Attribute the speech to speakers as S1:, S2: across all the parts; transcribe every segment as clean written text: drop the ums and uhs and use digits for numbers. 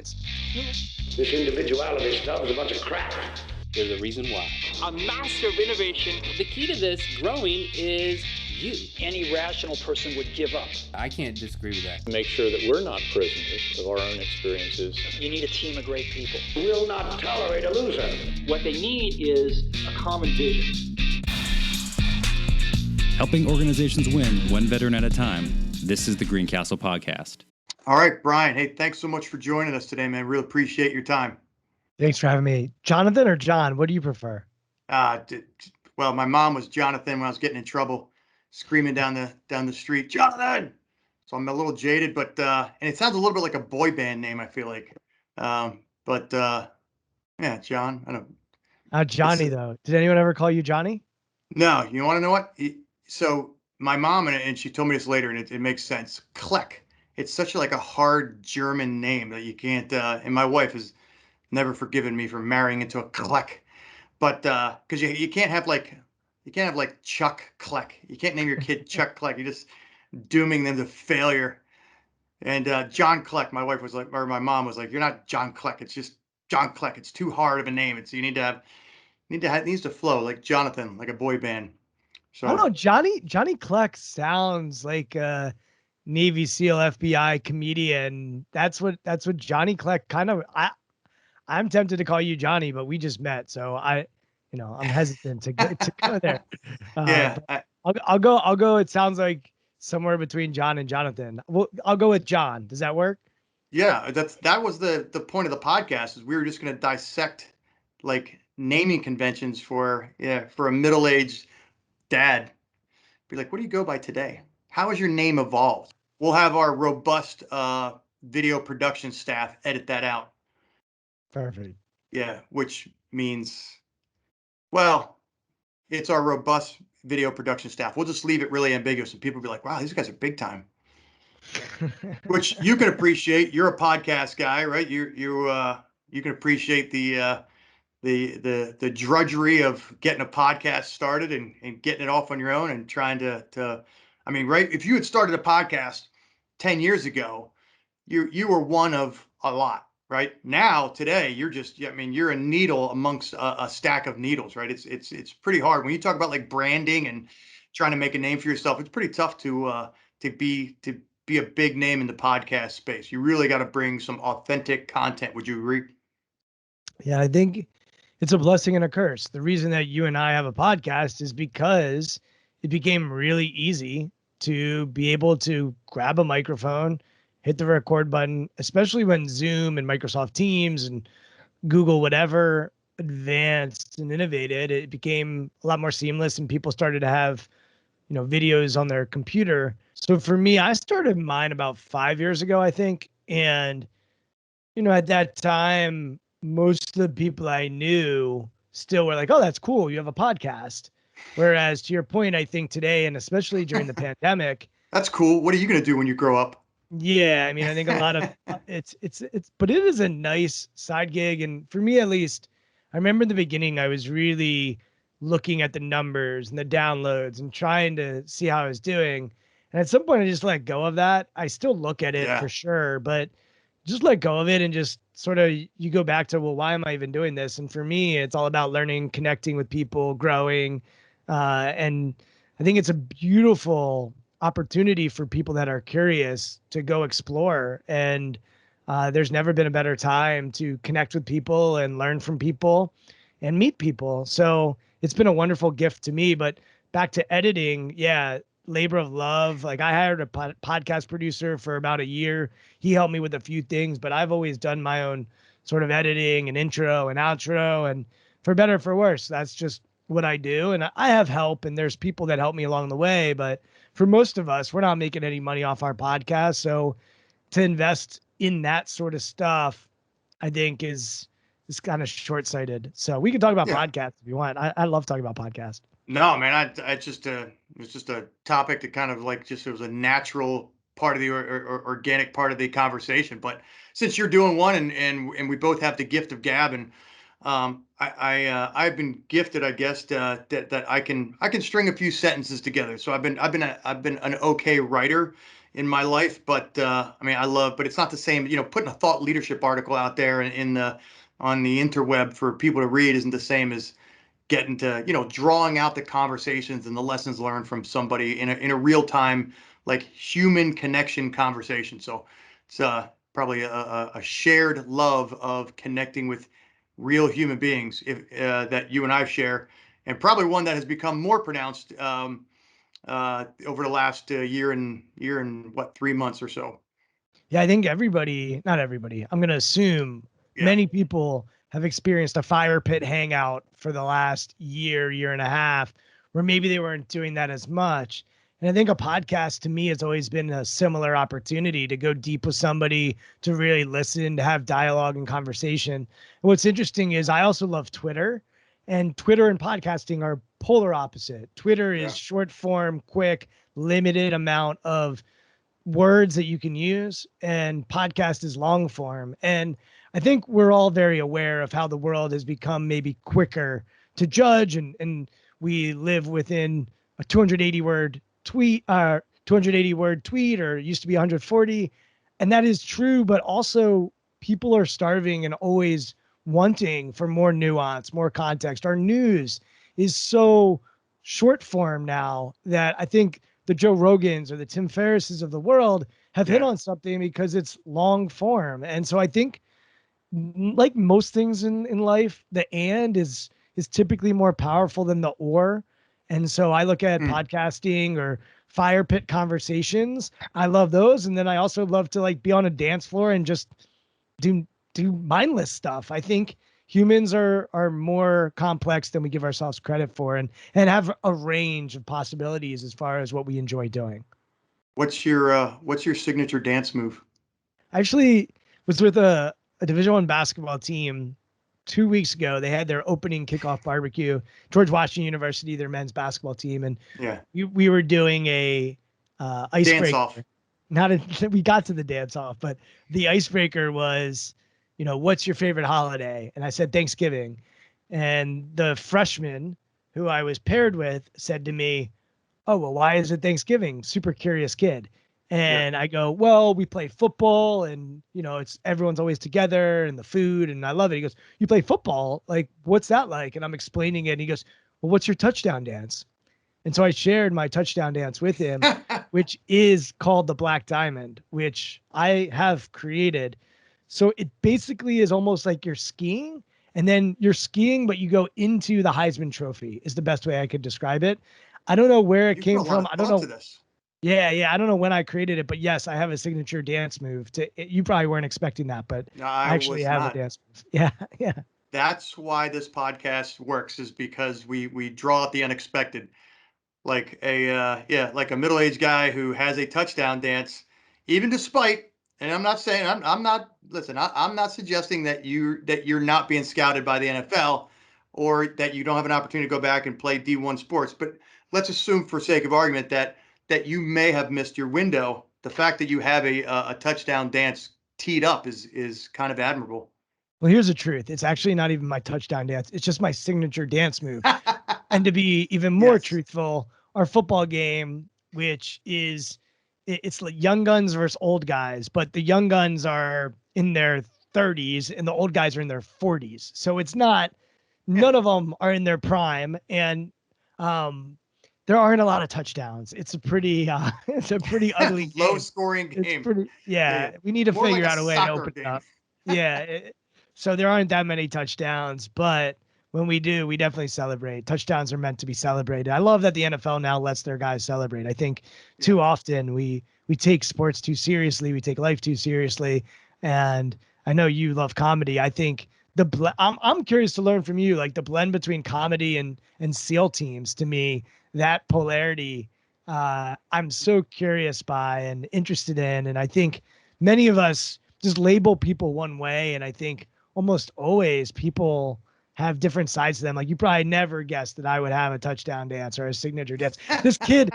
S1: guys.
S2: This individuality stuff is a bunch of crap.
S3: There's a reason why.
S4: A master of innovation.
S3: The key to this growing is you.
S5: Any rational person would give up.
S3: I can't disagree with that.
S6: Make sure that we're not prisoners of our own experiences.
S5: You need a team of great people.
S2: Will not tolerate a loser.
S5: What they need is a common vision.
S7: Helping organizations win one veteran at a time. This is the Greencastle Podcast.
S8: All right, Brian. Hey, thanks so much for joining us today, man. Really appreciate your time.
S1: Thanks for having me. Jonathan or John? What do you prefer?
S8: Well, my mom was Jonathan when I was getting in trouble, screaming down the street, Jonathan. So I'm a little jaded, but and it sounds a little bit like a boy band name, I feel like. Yeah, John. I don't.
S1: Johnny though. Did anyone ever call you Johnny?
S8: No. You want to know what? So my mom and she told me this later, and it makes sense. Cleck. It's such a hard German name that you can't. And my wife has never forgiven me for marrying into a Cleck, but because you can't have like Chuck Cleck. You can't name your kid Chuck Cleck. You're just dooming them to failure. And John Cleck, my wife was like, or my mom was like, you're not John Cleck. It's just John Cleck. It's too hard of a name. It needs to flow like Jonathan, like a boy band. So
S1: I don't know. Johnny Cleck sounds like a Navy SEAL FBI comedian. That's what Johnny Cleck kind of. I'm tempted to call you Johnny, but we just met, so I'm hesitant to go there.
S8: Yeah,
S1: I'll go. It sounds like somewhere between John and Jonathan. Well, I'll go with John. Does that work?
S8: Yeah, that was the point of the podcast, is we were just going to dissect like naming conventions for a middle-aged dad. Be like, what do you go by today? How has your name evolved? We'll have our robust video production staff edit that out.
S1: Perfect.
S8: Yeah, which means, well, it's our robust video production staff. We'll just leave it really ambiguous, and people will be like, wow, these guys are big time. Which you can appreciate. You're a podcast guy, right? You can appreciate the drudgery of getting a podcast started and getting it off on your own and trying to I mean, right? If you had started a podcast 10 years ago, you were one of a lot. Right now, today, you're a needle amongst a stack of needles, right? It's pretty hard when you talk about like branding and trying to make a name for yourself. It's pretty tough to be a big name in the podcast space. You really got to bring some authentic content. Would you agree?
S1: Yeah, I think it's a blessing and a curse. The reason that you and I have a podcast is because it became really easy to be able to grab a microphone, hit the record button, especially when Zoom and Microsoft Teams and Google whatever advanced and innovated. It became a lot more seamless, and people started to have, videos on their computer. So for me, I started mine about 5 years ago, I think. And, at that time, most of the people I knew still were like, oh, that's cool, you have a podcast. Whereas to your point, I think today, and especially during the pandemic,
S8: that's cool. What are you going to do when you grow up?
S1: Yeah, I mean, I think a lot of but it is a nice side gig. And for me, at least, I remember in the beginning, I was really looking at the numbers and the downloads and trying to see how I was doing. And at some point, I just let go of that. I still look at it for sure, but just let go of it and just sort of, you go back to, well, why am I even doing this? And for me, it's all about learning, connecting with people, growing. And I think it's a beautiful opportunity for people that are curious to go explore. And there's never been a better time to connect with people and learn from people and meet people. So it's been a wonderful gift to me. But back to editing, labor of love. Like, I hired a podcast producer for about a year. He helped me with a few things, but I've always done my own sort of editing and intro and outro. And for better or for worse, that's just what I do. And I have help, and there's people that help me along the way. But for most of us, we're not making any money off our podcast. So to invest in that sort of stuff, I think is kind of short-sighted. So we can talk about podcasts if you want. I love talking about podcasts.
S8: No, man, it's just a topic that kind of like it was a natural part of the organic part of the conversation. But since you're doing one and we both have the gift of gab, and I've been gifted, I guess, that I can string a few sentences together. So I've been an okay writer, in my life, but I mean, but it's not the same. Putting a thought leadership article out there on the interweb for people to read isn't the same as getting to, drawing out the conversations and the lessons learned from somebody in a real time, like human connection conversation. So it's probably a shared love of connecting with real human beings that you and I share, and probably one that has become more pronounced over the last year and what, 3 months or so.
S1: Yeah, I think not everybody, I'm going to assume many people have experienced a fire pit hangout for the last year and a half, where maybe they weren't doing that as much. And I think a podcast to me has always been a similar opportunity to go deep with somebody, to really listen, to have dialogue and conversation. And what's interesting is I also love Twitter, and Twitter and podcasting are polar opposite. Twitter is short form, quick, limited amount of words that you can use, and podcast is long form. And I think we're all very aware of how the world has become maybe quicker to judge, and we live within a 280 word tweet, or it used to be 140. And that is true, but also people are starving and always wanting for more nuance, more context. Our news is so short form now that I think the Joe Rogans or the Tim Ferrisses of the world have hit on something, because it's long form. And so I think, like most things in life, the and is typically more powerful than the or. And so I look at podcasting or fire pit conversations. I love those. And then I also love to like be on a dance floor and just do mindless stuff. I think humans are more complex than we give ourselves credit for, and have a range of possibilities as far as what we enjoy doing.
S8: What's your signature dance move?
S1: I actually was with a Division I basketball team 2 weeks ago. They had their opening kickoff barbecue, George Washington University, their men's basketball team. And we were doing a icebreaker. Dance off. We got to the dance off, but the icebreaker was, what's your favorite holiday? And I said Thanksgiving. And the freshman who I was paired with said to me, oh, well, why is it Thanksgiving? Super curious kid. And I go, well, we play football, and, it's everyone's always together, and the food, and I love it. He goes, you play football? Like, what's that like? And I'm explaining it. And he goes, well, what's your touchdown dance? And so I shared my touchdown dance with him, which is called the Black Diamond, which I have created. So it basically is almost like you're skiing, and then you're skiing, but you go into the Heisman Trophy is the best way I could describe it. I don't know where it came from. I don't know. Yeah. I don't know when I created it, but yes, I have a signature dance move. You probably weren't expecting that, but I actually have a dance move. Yeah.
S8: That's why this podcast works, is because we draw out the unexpected. Like a middle-aged guy who has a touchdown dance, even despite. And I'm not saying I'm not suggesting that you're not being scouted by the NFL, or that you don't have an opportunity to go back and play D1 sports. But let's assume, for sake of argument, that you may have missed your window. The fact that you have a touchdown dance teed up is kind of admirable.
S1: Well, here's the truth. It's actually not even my touchdown dance. It's just my signature dance move. And to be even more truthful, our football game, which is, it's like young guns versus old guys, but the young guns are in their 30s and the old guys are in their 40s. So it's not, none of them are in their prime. And there aren't a lot of touchdowns. It's a pretty ugly game.
S8: Low scoring game.
S1: It's pretty, we need to figure out a way to open it up. So there aren't that many touchdowns, but when we do, we definitely celebrate. Touchdowns are meant to be celebrated. I love that the NFL now lets their guys celebrate. I think too often we take sports too seriously. We take life too seriously. And I know you love comedy. I think I'm curious to learn from you, like the blend between comedy and SEAL teams. To me, that polarity, I'm so curious by and interested in. And I think many of us just label people one way. And I think almost always people have different sides to them. Like, you probably never guessed that I would have a touchdown dance or a signature dance. This kid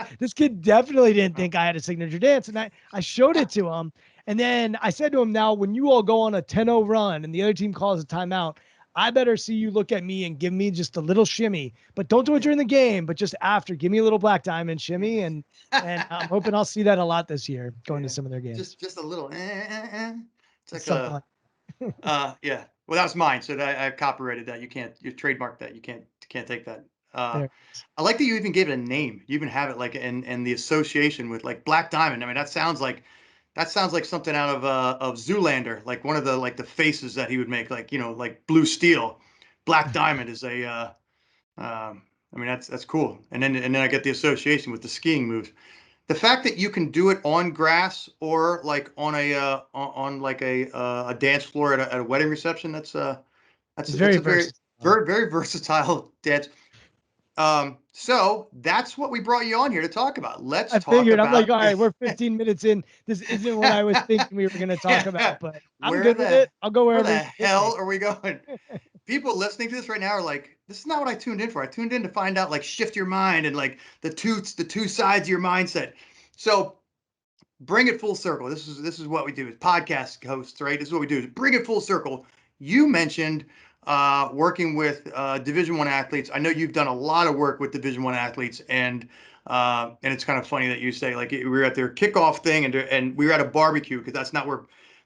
S1: definitely didn't think I had a signature dance. And I showed it to him. And then I said to him, now, when you all go on a 10-0 run and the other team calls a timeout, I better see you look at me and give me just a little shimmy, but don't do it during the game, but just after, give me a little black diamond shimmy. And I'm hoping I'll see that a lot this year going to some of their games.
S8: Just a little. It's like
S1: Something
S8: a
S1: like
S8: yeah. Well, that was mine, so I copyrighted that. You trademarked that. You can't take that.
S1: there.
S8: I like that you even gave it a name. You even have it like and the association with like Black Diamond. I mean, that sounds like something out of Zoolander, like one of the faces that he would make, like like Blue Steel. Black Diamond is a I mean, that's cool. And then I get the association with the skiing moves. The fact that you can do it on grass or like on on like a dance floor at a wedding reception, that's
S1: It's
S8: that's
S1: very
S8: a very
S1: versatile.
S8: very versatile dance. So that's what we brought you on here to talk about. Let's
S1: I
S8: talk
S1: figured, I'm like,
S8: about
S1: all right, we're 15 minutes in. This isn't what I was thinking we were going to talk about, but I'm good with it. I'll go
S8: where
S1: wherever
S8: the
S1: you take
S8: hell
S1: me.
S8: are we going? People listening to this right now are like, this is not what I tuned in for. I tuned in to find out, like, shift your mind and like the two sides of your mindset. So bring it full circle. This is what we do as podcast hosts, right? This is what we do, is bring it full circle. You mentioned working with Division I athletes. I know you've done a lot of work with Division I athletes, and it's kind of funny that you say, like, we were at their kickoff thing and we were at a barbecue, because that's not where,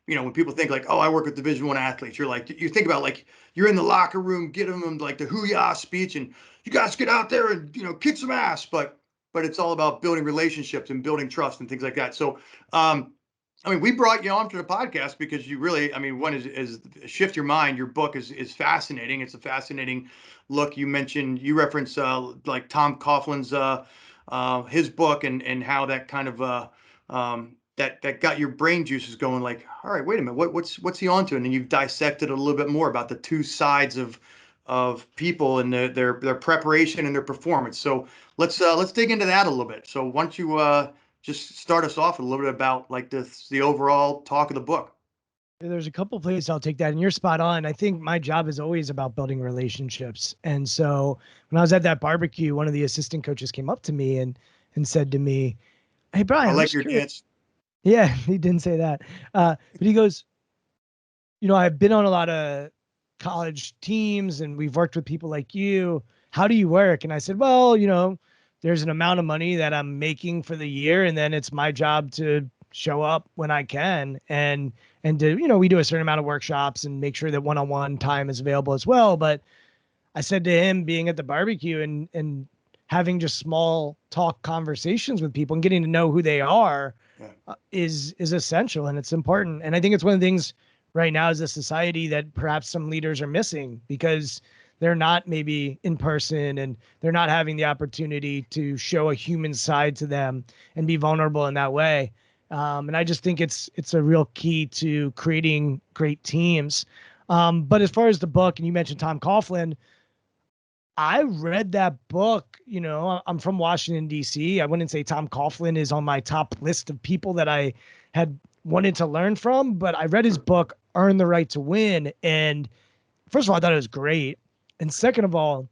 S8: when people think like, oh, I work with Division I athletes, you're like, you think about like you're in the locker room giving them like the hoo-yah speech and you guys get out there and kick some ass, but it's all about building relationships and building trust and things like that. So I mean, we brought you on to the podcast because you really, I mean, one is Shift Your Mind. Your book is fascinating. It's a fascinating look. You reference like Tom Coughlin's his book and how that kind of that got your brain juices going. Like, all right, wait a minute, what's he onto? And then you've dissected a little bit more about the two sides of people and their preparation and their performance. So let's dig into that a little bit. So why don't you just start us off a little bit about like the overall talk of the book.
S1: There's a couple places I'll take that, and you're spot on. I think my job is always about building relationships. And so when I was at that barbecue, one of the assistant coaches came up to me and said to me, "Hey, Brian,
S8: I
S1: I'm
S8: like
S1: just
S8: your
S1: curious."
S8: dance.
S1: Yeah, he didn't say that. But he goes, I've been on a lot of college teams and we've worked with people like you. How do you work? And I said, well, there's an amount of money that I'm making for the year, and then it's my job to show up when I can and to, we do a certain amount of workshops and make sure that one-on-one time is available as well. But I said to him, being at the barbecue and having just small talk conversations with people and getting to know who they are is essential, and it's important. And I think it's one of the things right now as a society that perhaps some leaders are missing, because they're not maybe in person and they're not having the opportunity to show a human side to them and be vulnerable in that way. And I just think it's a real key to creating great teams. But as far as the book, and you mentioned Tom Coughlin, I read that book. I'm from Washington, D.C. I wouldn't say Tom Coughlin is on my top list of people that I had wanted to learn from, but I read his book, Earn the Right to Win. And first of all, I thought it was great. And second of all,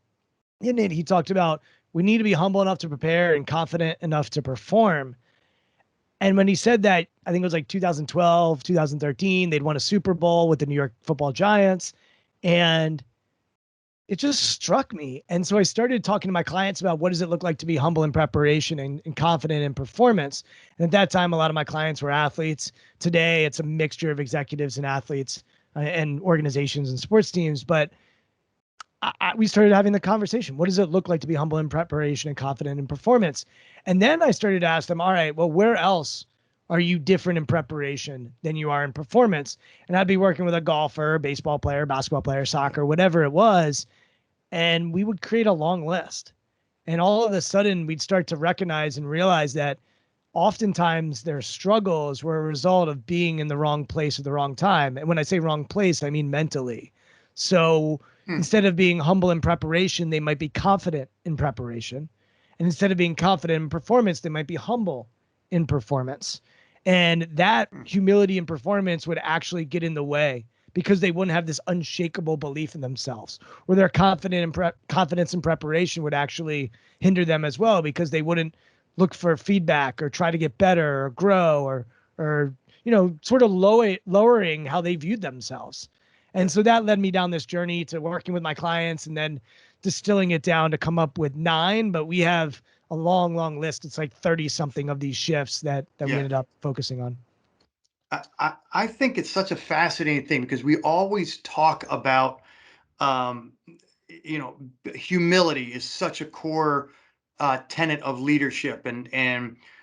S1: in it, he talked about we need to be humble enough to prepare and confident enough to perform. And when he said that, I think it was like 2012, 2013, they'd won a Super Bowl with the New York Football Giants. And it just struck me. And so I started talking to my clients about what does it look like to be humble in preparation and confident in performance. And at that time, a lot of my clients were athletes. Today, it's a mixture of executives and athletes and organizations and sports teams. But we started having the conversation. What does it look like to be humble in preparation and confident in performance? And then I started to ask them, all right, well, where else are you different in preparation than you are in performance? And I'd be working with a golfer, baseball player, basketball player, soccer, whatever it was. And we would create a long list. And all of a sudden we'd start to recognize and realize that oftentimes their struggles were a result of being in the wrong place at the wrong time. And when I say wrong place, I mean mentally. So instead of being humble in preparation, they might be confident in preparation. And instead of being confident in performance, they might be humble in performance. And that humility in performance would actually get in the way, because they wouldn't have this unshakable belief in themselves, or their confidence in preparation would actually hinder them as well, because they wouldn't look for feedback or try to get better or grow or sort of lowering how they viewed themselves. And so that led me down this journey to working with my clients and then distilling it down to come up with 9. But we have a long, long list. It's like 30 something of these shifts that we
S8: Yeah.
S1: ended up focusing on.
S8: I think it's such a fascinating thing because we always talk about, um, humility is such a core tenet of leadership, and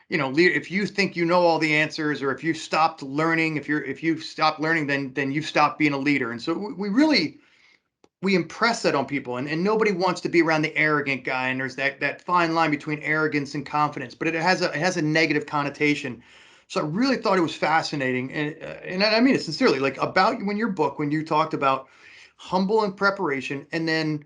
S8: if you think you know all the answers, or if you've stopped learning, if you've stopped learning, then you've stopped being a leader. And so we impress that on people, and nobody wants to be around the arrogant guy. And there's that fine line between arrogance and confidence, but it has a negative connotation. So I really thought it was fascinating, and I mean it sincerely, like about when your book, when you talked about humble in preparation, and then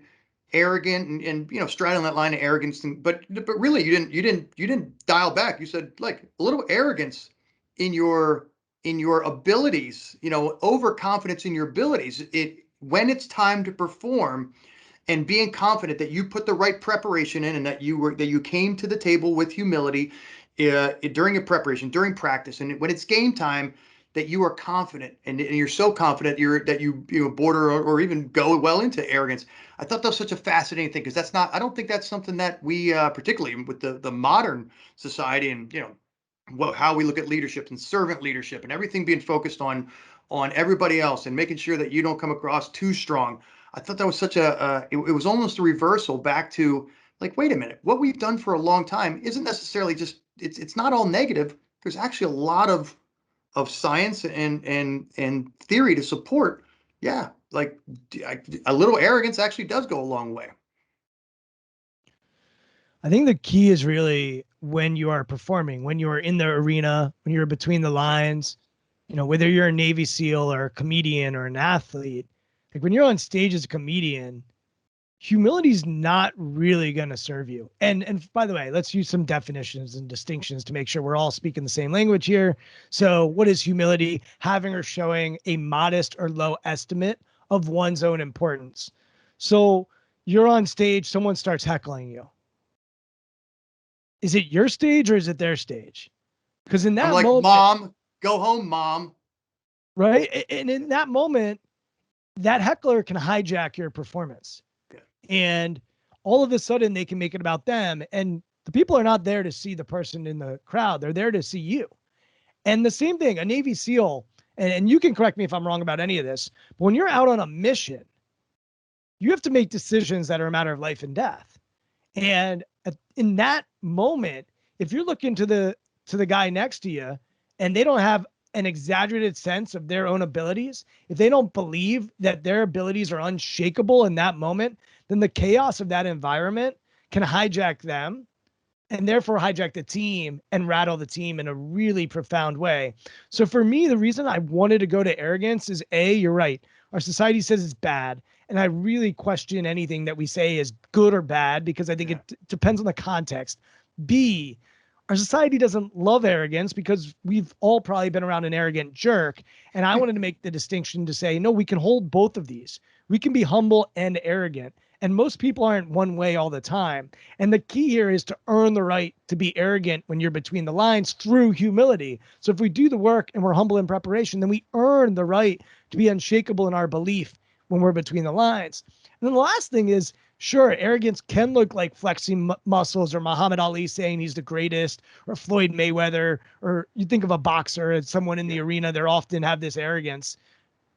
S8: arrogant, and straddling that line of arrogance, but really you didn't dial back. You said like a little arrogance in your abilities, overconfidence in your abilities. When it's time to perform, and being confident that you put the right preparation in, and that you came to the table with humility during a preparation, during practice, and when it's game time, that you are confident, and you're so confident that you border, or even go well into arrogance. I thought that was such a fascinating thing, because I don't think that's something that we, particularly with the modern society, and how we look at leadership and servant leadership, and everything being focused on everybody else, and making sure that you don't come across too strong. I thought that was such it was almost a reversal back to, like, wait a minute, what we've done for a long time isn't necessarily just, it's not all negative. There's actually a lot of science and theory to support. Yeah, like a little arrogance actually does go a long way.
S1: I think the key is really when you are performing, when you are in the arena, when you're between the lines, whether you're a Navy SEAL or a comedian or an athlete, like when you're on stage as a comedian, humility is not really going to serve you. And by the way, let's use some definitions and distinctions to make sure we're all speaking the same language here. So what is humility? Having or showing a modest or low estimate of one's own importance. So you're on stage, someone starts heckling you. Is it your stage or is it their stage? Because in that
S8: I'm like,
S1: moment,
S8: Mom, go home, Mom.
S1: Right? And in that moment, that heckler can hijack your performance.
S8: Yeah.
S1: And all of a sudden they can make it about them. And the people are not there to see the person in the crowd. They're there to see you. And the same thing, a Navy SEAL, and you can correct me if I'm wrong about any of this, but when you're out on a mission, you have to make decisions that are a matter of life and death. And in that moment, if you're looking to the guy next to you and they don't have an exaggerated sense of their own abilities, if they don't believe that their abilities are unshakable in that moment, then the chaos of that environment can hijack them and therefore hijack the team and rattle the team in a really profound way. So for me, the reason I wanted to go to arrogance is you're right. Our society says it's bad. And I really question anything that we say is good or bad, because I think it depends on the context. B, our society doesn't love arrogance because we've all probably been around an arrogant jerk. And I wanted to make the distinction to say, no, we can hold both of these. We can be humble and arrogant. And most people aren't one way all the time. And the key here is to earn the right to be arrogant when you're between the lines through humility. So if we do the work and we're humble in preparation, then we earn the right to be unshakable in our belief when we're between the lines. And then the last thing is, sure, arrogance can look like flexing muscles, or Muhammad Ali saying he's the greatest, or Floyd Mayweather, or you think of a boxer and someone in the arena, they often have this arrogance.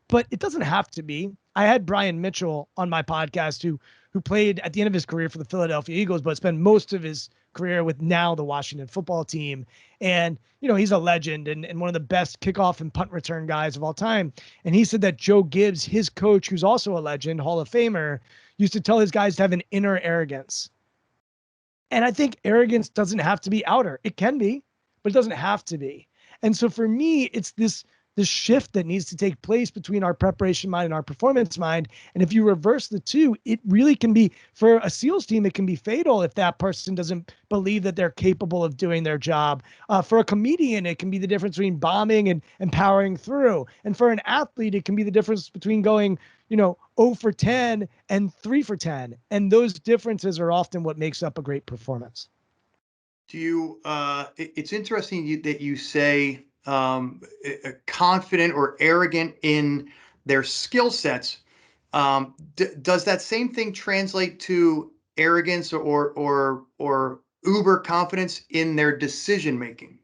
S1: But it doesn't have to be. I had Brian Mitchell on my podcast who played at the end of his career for the Philadelphia Eagles, but spent most of his career with now the Washington football team. And, he's a legend and one of the best kickoff and punt return guys of all time. And he said that Joe Gibbs, his coach, who's also a legend, Hall of Famer, used to tell his guys to have an inner arrogance. And I think arrogance doesn't have to be outer. It can be, but it doesn't have to be. And so for me, it's this shift that needs to take place between our preparation mind and our performance mind. And if you reverse the two, it really can be, for a SEALs team, it can be fatal if that person doesn't believe that they're capable of doing their job. For a comedian, it can be the difference between bombing and powering through. And for an athlete, it can be the difference between going, 0 for 10 and 3 for 10. And those differences are often what makes up a great performance.
S8: Do you, it's interesting that you say, confident or arrogant in their skill sets. Does that same thing translate to arrogance or uber confidence in their decision making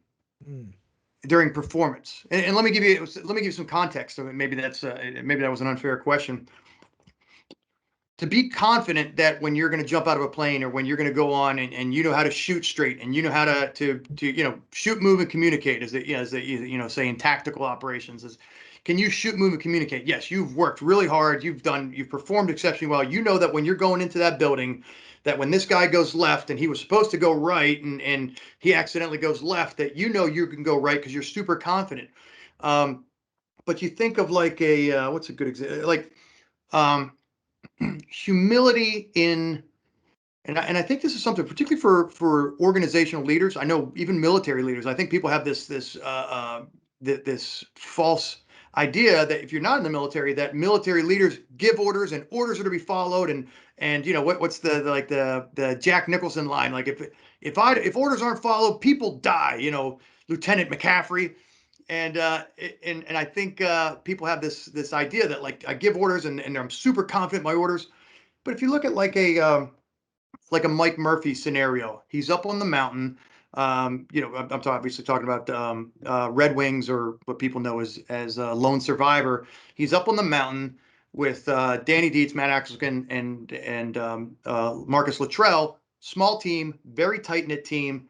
S8: during performance? And let me give you some context. So maybe maybe that was an unfair question. To be confident that when you're going to jump out of a plane or when you're going to go on and you know how to shoot straight and you know how to shoot, move, and communicate, as they say in tactical operations, can you shoot, move, and communicate? Yes, you've worked really hard. You've performed exceptionally well. You know that when you're going into that building, that when this guy goes left and he was supposed to go right and he accidentally goes left, that you know you can go right because you're super confident. But you think of like what's a good example? Like humility and I think this is something particularly for organizational leaders. I know even military leaders. I think people have this false idea that if you're not in the military, that military leaders give orders and orders are to be followed. And what's the Jack Nicholson line? Like if orders aren't followed, people die. Lieutenant McCaffrey. And I think people have this idea that like I give orders and I'm super confident in my orders. But if you look at like a Mike Murphy scenario, he's up on the mountain. I'm obviously talking about Red Wings, or what people know as Lone Survivor. He's up on the mountain with Danny Dietz, Matt Axelkin, and Marcus Luttrell. Small team, very tight knit team.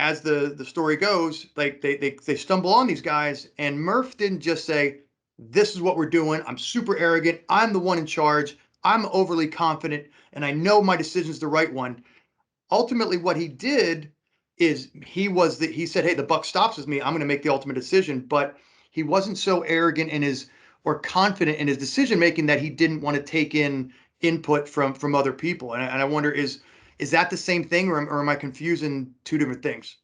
S8: As the story goes, like they stumble on these guys, and Murph didn't just say, "This is what we're doing. I'm super arrogant. I'm the one in charge. I'm overly confident, and I know my decision's the right one." Ultimately, what he did is he said, "Hey, the buck stops with me. I'm going to make the ultimate decision." But he wasn't so arrogant or confident in his decision making that he didn't want to take in input from other people. And I wonder, is that the same thing, or am I confusing two different things?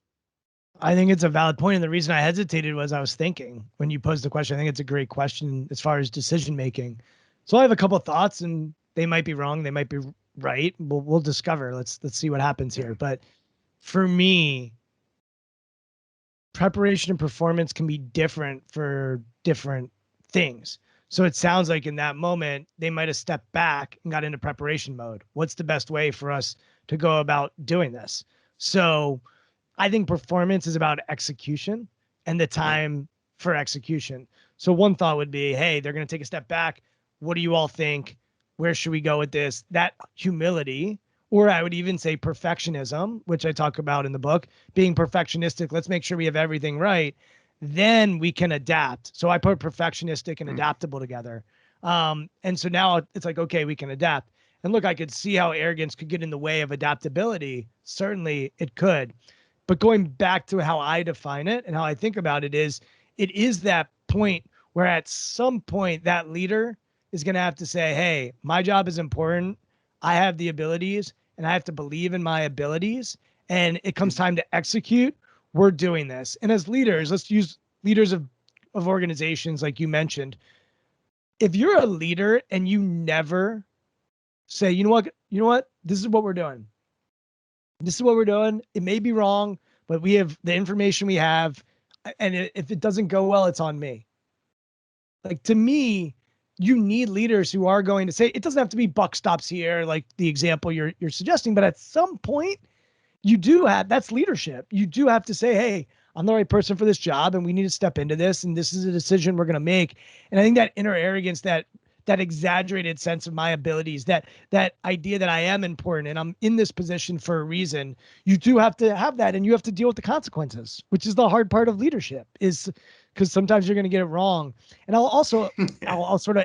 S1: I think it's a valid point. And the reason I hesitated was I was thinking when you posed the question. I think it's a great question as far as decision making. So I have a couple of thoughts, and they might be wrong, they might be right. We'll discover. Let's see what happens here. But for me, preparation and performance can be different for different things. So it sounds like in that moment, they might have stepped back and got into preparation mode. What's the best way for us to go about doing this? So I think performance is about execution and the time for execution. So one thought would be, hey, they're going to take a step back. What do you all think? Where should we go with this? That humility, or I would even say perfectionism, which I talk about in the book, being perfectionistic. Let's make sure we have everything right. Then we can adapt. So I put perfectionistic and adaptable together. And so now it's like, okay, we can adapt. And look, I could see how arrogance could get in the way of adaptability. Certainly it could. But going back to how I define it and how I think about it is that point where at some point that leader is going to have to say, hey, my job is important. I have the abilities and I have to believe in my abilities. And it comes time to execute. We're doing this. And as leaders, let's use leaders of organizations like you mentioned. If you're a leader and you never say, you know what, this is what we're doing. This is what we're doing. It may be wrong, but we have the information we have. And if it doesn't go well, it's on me. Like, to me, you need leaders who are going to say, it doesn't have to be buck stops here, like the example you're suggesting, but at some point you do have, that's leadership. You do have to say, hey, I'm the right person for this job and we need to step into this. And this is a decision we're going to make. And I think that inner arrogance, that exaggerated sense of my abilities, that idea that I am important and I'm in this position for a reason, you do have to have that, and you have to deal with the consequences, which is the hard part of leadership, is because sometimes you're going to get it wrong. And I'll sort of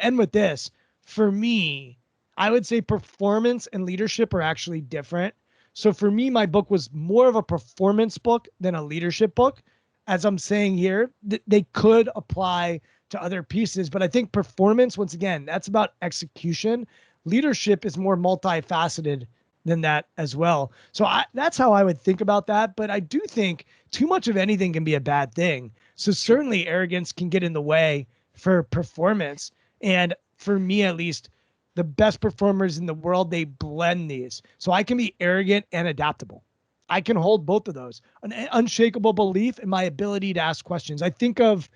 S1: end with this. For me, I would say performance and leadership are actually different. So for me, my book was more of a performance book than a leadership book. As I'm saying here, they could apply to other pieces, but I think performance, once again, that's about execution. Leadership is more multifaceted than that as well. So that's how I would think about that. But I do think too much of anything can be a bad thing. So certainly arrogance can get in the way for performance. And for me, at least, the best performers in the world, they blend these. So I can be arrogant and adaptable. I can hold both of those, an unshakable belief in my ability to ask questions. I think of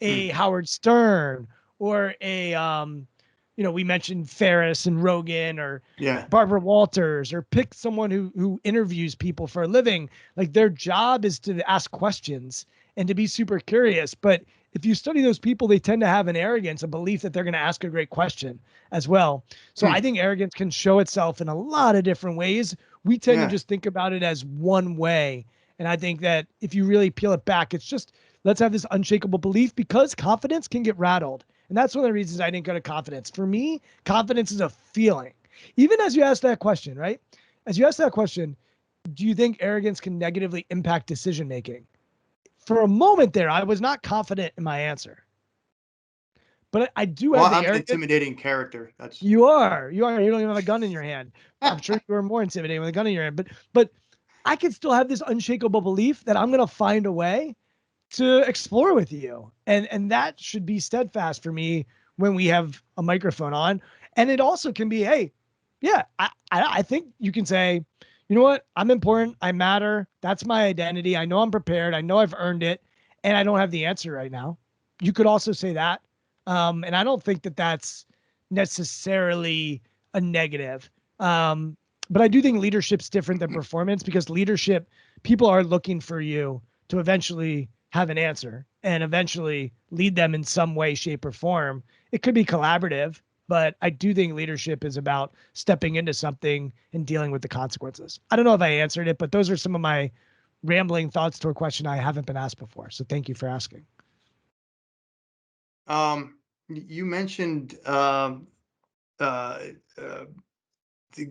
S1: a Howard Stern or a, we mentioned Ferris and Rogan or
S8: Yeah.
S1: Barbara Walters, or pick someone who interviews people for a living. Like their job is to ask questions and to be super curious. But if you study those people, they tend to have an arrogance, a belief that they're going to ask a great question as well. So I think arrogance can show itself in a lot of different ways. We tend to just think about it as one way. And I think that if you really peel it back, it's just, let's have this unshakable belief, because confidence can get rattled. And that's one of the reasons I didn't go to confidence. For me, confidence is a feeling. Even as you ask that question, right? As you ask that question, do you think arrogance can negatively impact decision-making? For a moment there, I was not confident in my answer. But I do have the
S8: I'm an
S1: arrogance.
S8: intimidating character.
S1: You are. You don't even have a gun in your hand. I'm sure you are more intimidating with a gun in your hand. But I can still have this unshakable belief that I'm going to find a way to explore with you. And that should be steadfast for me when we have a microphone on. And it also can be, hey, yeah, I think you can say, you know what? I'm important. I matter. That's my identity. I know I'm prepared. I know I've earned it, and I don't have the answer right now. You could also say that. And I don't think that that's necessarily a negative. But I do think leadership's different than performance, because leadership, people are looking for you to eventually have an answer and eventually lead them in some way, shape, or form. It could be collaborative, but I do think leadership is about stepping into something and dealing with the consequences. I don't know if I answered it, but those are some of my rambling thoughts to a question I haven't been asked before. So thank you for asking.
S8: You mentioned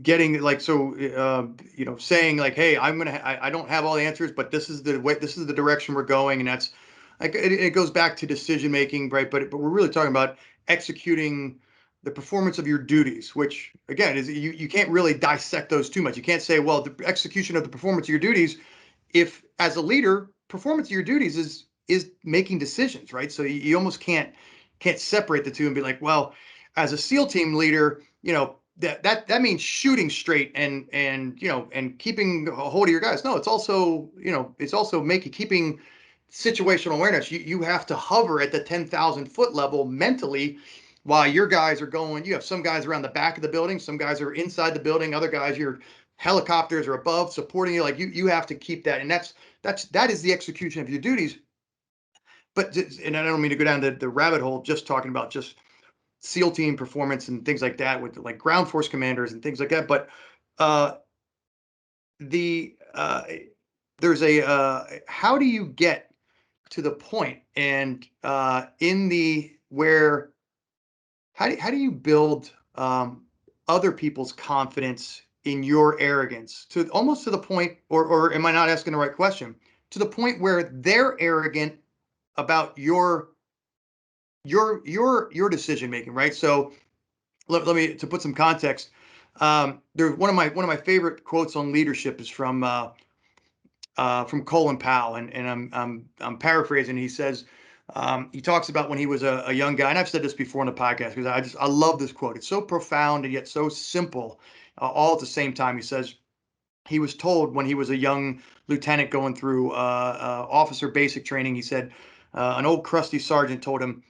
S8: getting like, saying like, hey, I don't have all the answers, but this is the way, this is the direction we're going. And that's like, it goes back to decision making, right? But we're really talking about executing the performance of your duties, which again is, you can't really dissect those too much. You can't say, well, the execution of the performance of your duties, if as a leader, performance of your duties is making decisions, right? So you almost can't separate the two and be like, well, as a SEAL team leader, that means shooting straight and keeping a hold of your guys. No, it's also keeping situational awareness. You have to hover at the 10,000 foot level mentally while your guys are going. You have some guys around the back of the building, some guys are inside the building, other guys, your helicopters are above supporting you. Like you have to keep that, and that is the execution of your duties. But, and I don't mean to go down the rabbit hole just talking about just SEAL team performance and things like that with like ground force commanders and things like that. But there's a how do you get to the point and in the where how do you build other people's confidence in your arrogance to almost to the point, or am I not asking the right question, to the point where they're arrogant about your decision making, right? So let me, to put some context, there's one of my favorite quotes on leadership is from Colin Powell, and I'm paraphrasing. He says, he talks about when he was a young guy, and I've said this before on the podcast because I love this quote. It's so profound and yet so simple, all at the same time. He says he was told when he was a young lieutenant going through officer basic training. He said an old crusty sergeant told him,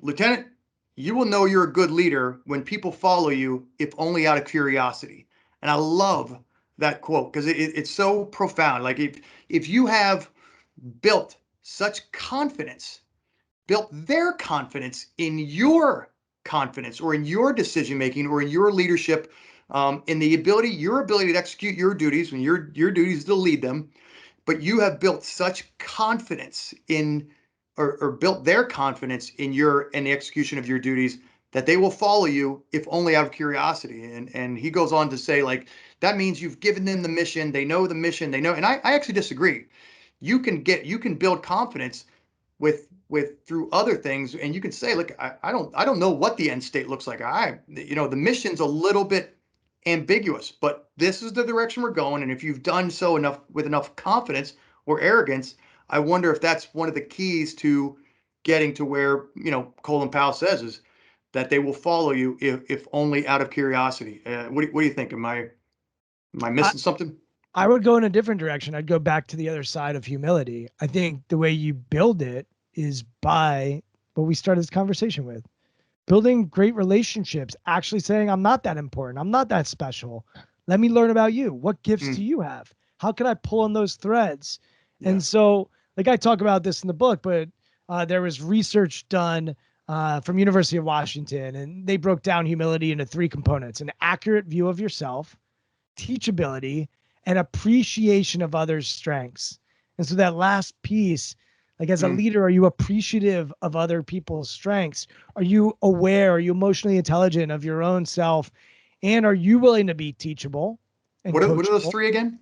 S8: Lieutenant, you will know you're a good leader when people follow you, if only out of curiosity. And I love that quote because it's so profound. Like if you have built such confidence, built their confidence in your confidence or in your decision making or in your leadership, in your ability to execute your duties, when your duties to lead them, but you have built such confidence in or built their confidence in the execution of your duties that they will follow you if only out of curiosity. And he goes on to say, like, that means you've given them the mission, they know the mission, they know. And I actually disagree. You can build confidence with through other things, and you can say, look, I don't know what the end state looks like. The mission's a little bit ambiguous, but this is the direction we're going. And if you've done so with enough confidence or arrogance, I wonder if that's one of the keys to getting to where, Colin Powell says is that they will follow you if only out of curiosity. What do you think? Am I missing something?
S1: I would go in a different direction. I'd go back to the other side of humility. I think the way you build it is by what we started this conversation with. Building great relationships, actually saying, I'm not that important. I'm not that special. Let me learn about you. What gifts do you have? How can I pull on those threads?
S8: Yeah.
S1: And so, like, I talk about this in the book, but there was research done from University of Washington, and they broke down humility into 3 components: an accurate view of yourself, teachability, and appreciation of others' strengths. And so that last piece, like, as a leader, are you appreciative of other people's strengths? Are you aware? Are you emotionally intelligent of your own self? And are you willing to be teachable and
S8: What are those
S1: coachable?
S8: 3 again?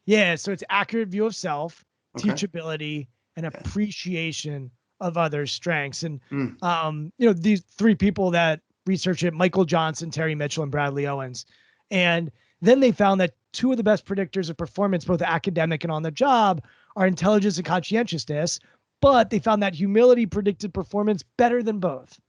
S1: Yeah. So it's accurate view of self,
S8: Okay.
S1: teachability, and appreciation of others' strengths. And,
S8: Mm.
S1: These 3 people that research it: Michael Johnson, Terry Mitchell, and Bradley Owens. And then they found that 2 of the best predictors of performance, both academic and on the job, are intelligence and conscientiousness. But they found that humility predicted performance better than both.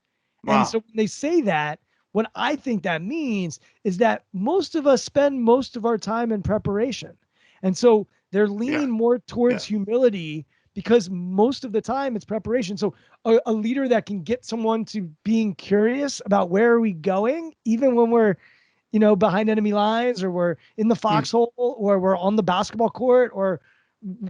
S8: Wow.
S1: And so when they say that, what I think that means is that most of us spend most of our time in preparation. And so they're leaning more towards humility because most of the time it's preparation. So a leader that can get someone to being curious about where are we going, even when we're, behind enemy lines, or we're in the foxhole, or we're on the basketball court, or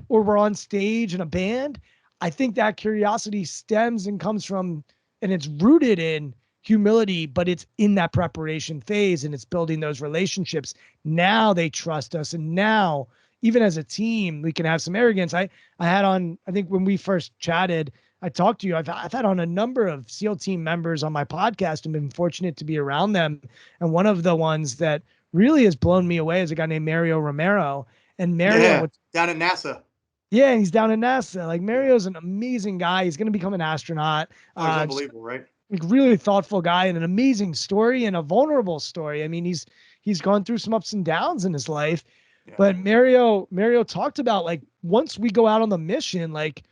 S1: we're on stage in a band. I think that curiosity stems and comes from, and it's rooted in humility, but it's in that preparation phase, and it's building those relationships. Now they trust us. And now, even as a team, we can have some arrogance. I had on, I think when we first chatted, I talked to you. I've had on a number of SEAL team members on my podcast and been fortunate to be around them. And one of the ones that really has blown me away is a guy named Mario Romero. And Mario,
S8: down at NASA.
S1: Yeah, he's down in NASA. Like, Mario's an amazing guy. He's going to become an astronaut.
S8: Oh, he's unbelievable, right?
S1: Like, really thoughtful guy, and an amazing story, and a vulnerable story. I mean, he's gone through some ups and downs in his life. Yeah. But Mario talked about, like, once we go out on the mission, like,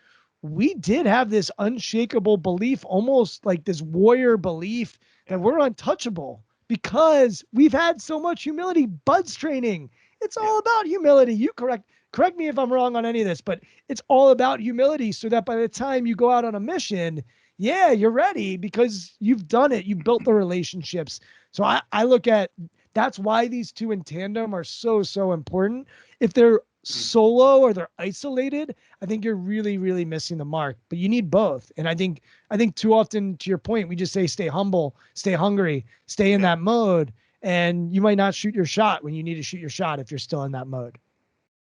S1: we did have this unshakable belief, almost like this warrior belief, that we're untouchable because we've had so much humility. Buds training, it's all about humility. You correct me if I'm wrong on any of this, but it's all about humility, so that by the time you go out on a mission, you're ready because you've done it. You've built the relationships. So I look at, that's why these 2 in tandem are so, so important. If they're solo or they're isolated, I think you're really, really missing the mark. But you need both. And I think too often, to your point, we just say, stay humble, stay hungry, stay in that mode. And you might not shoot your shot when you need to shoot your shot if you're still in that mode.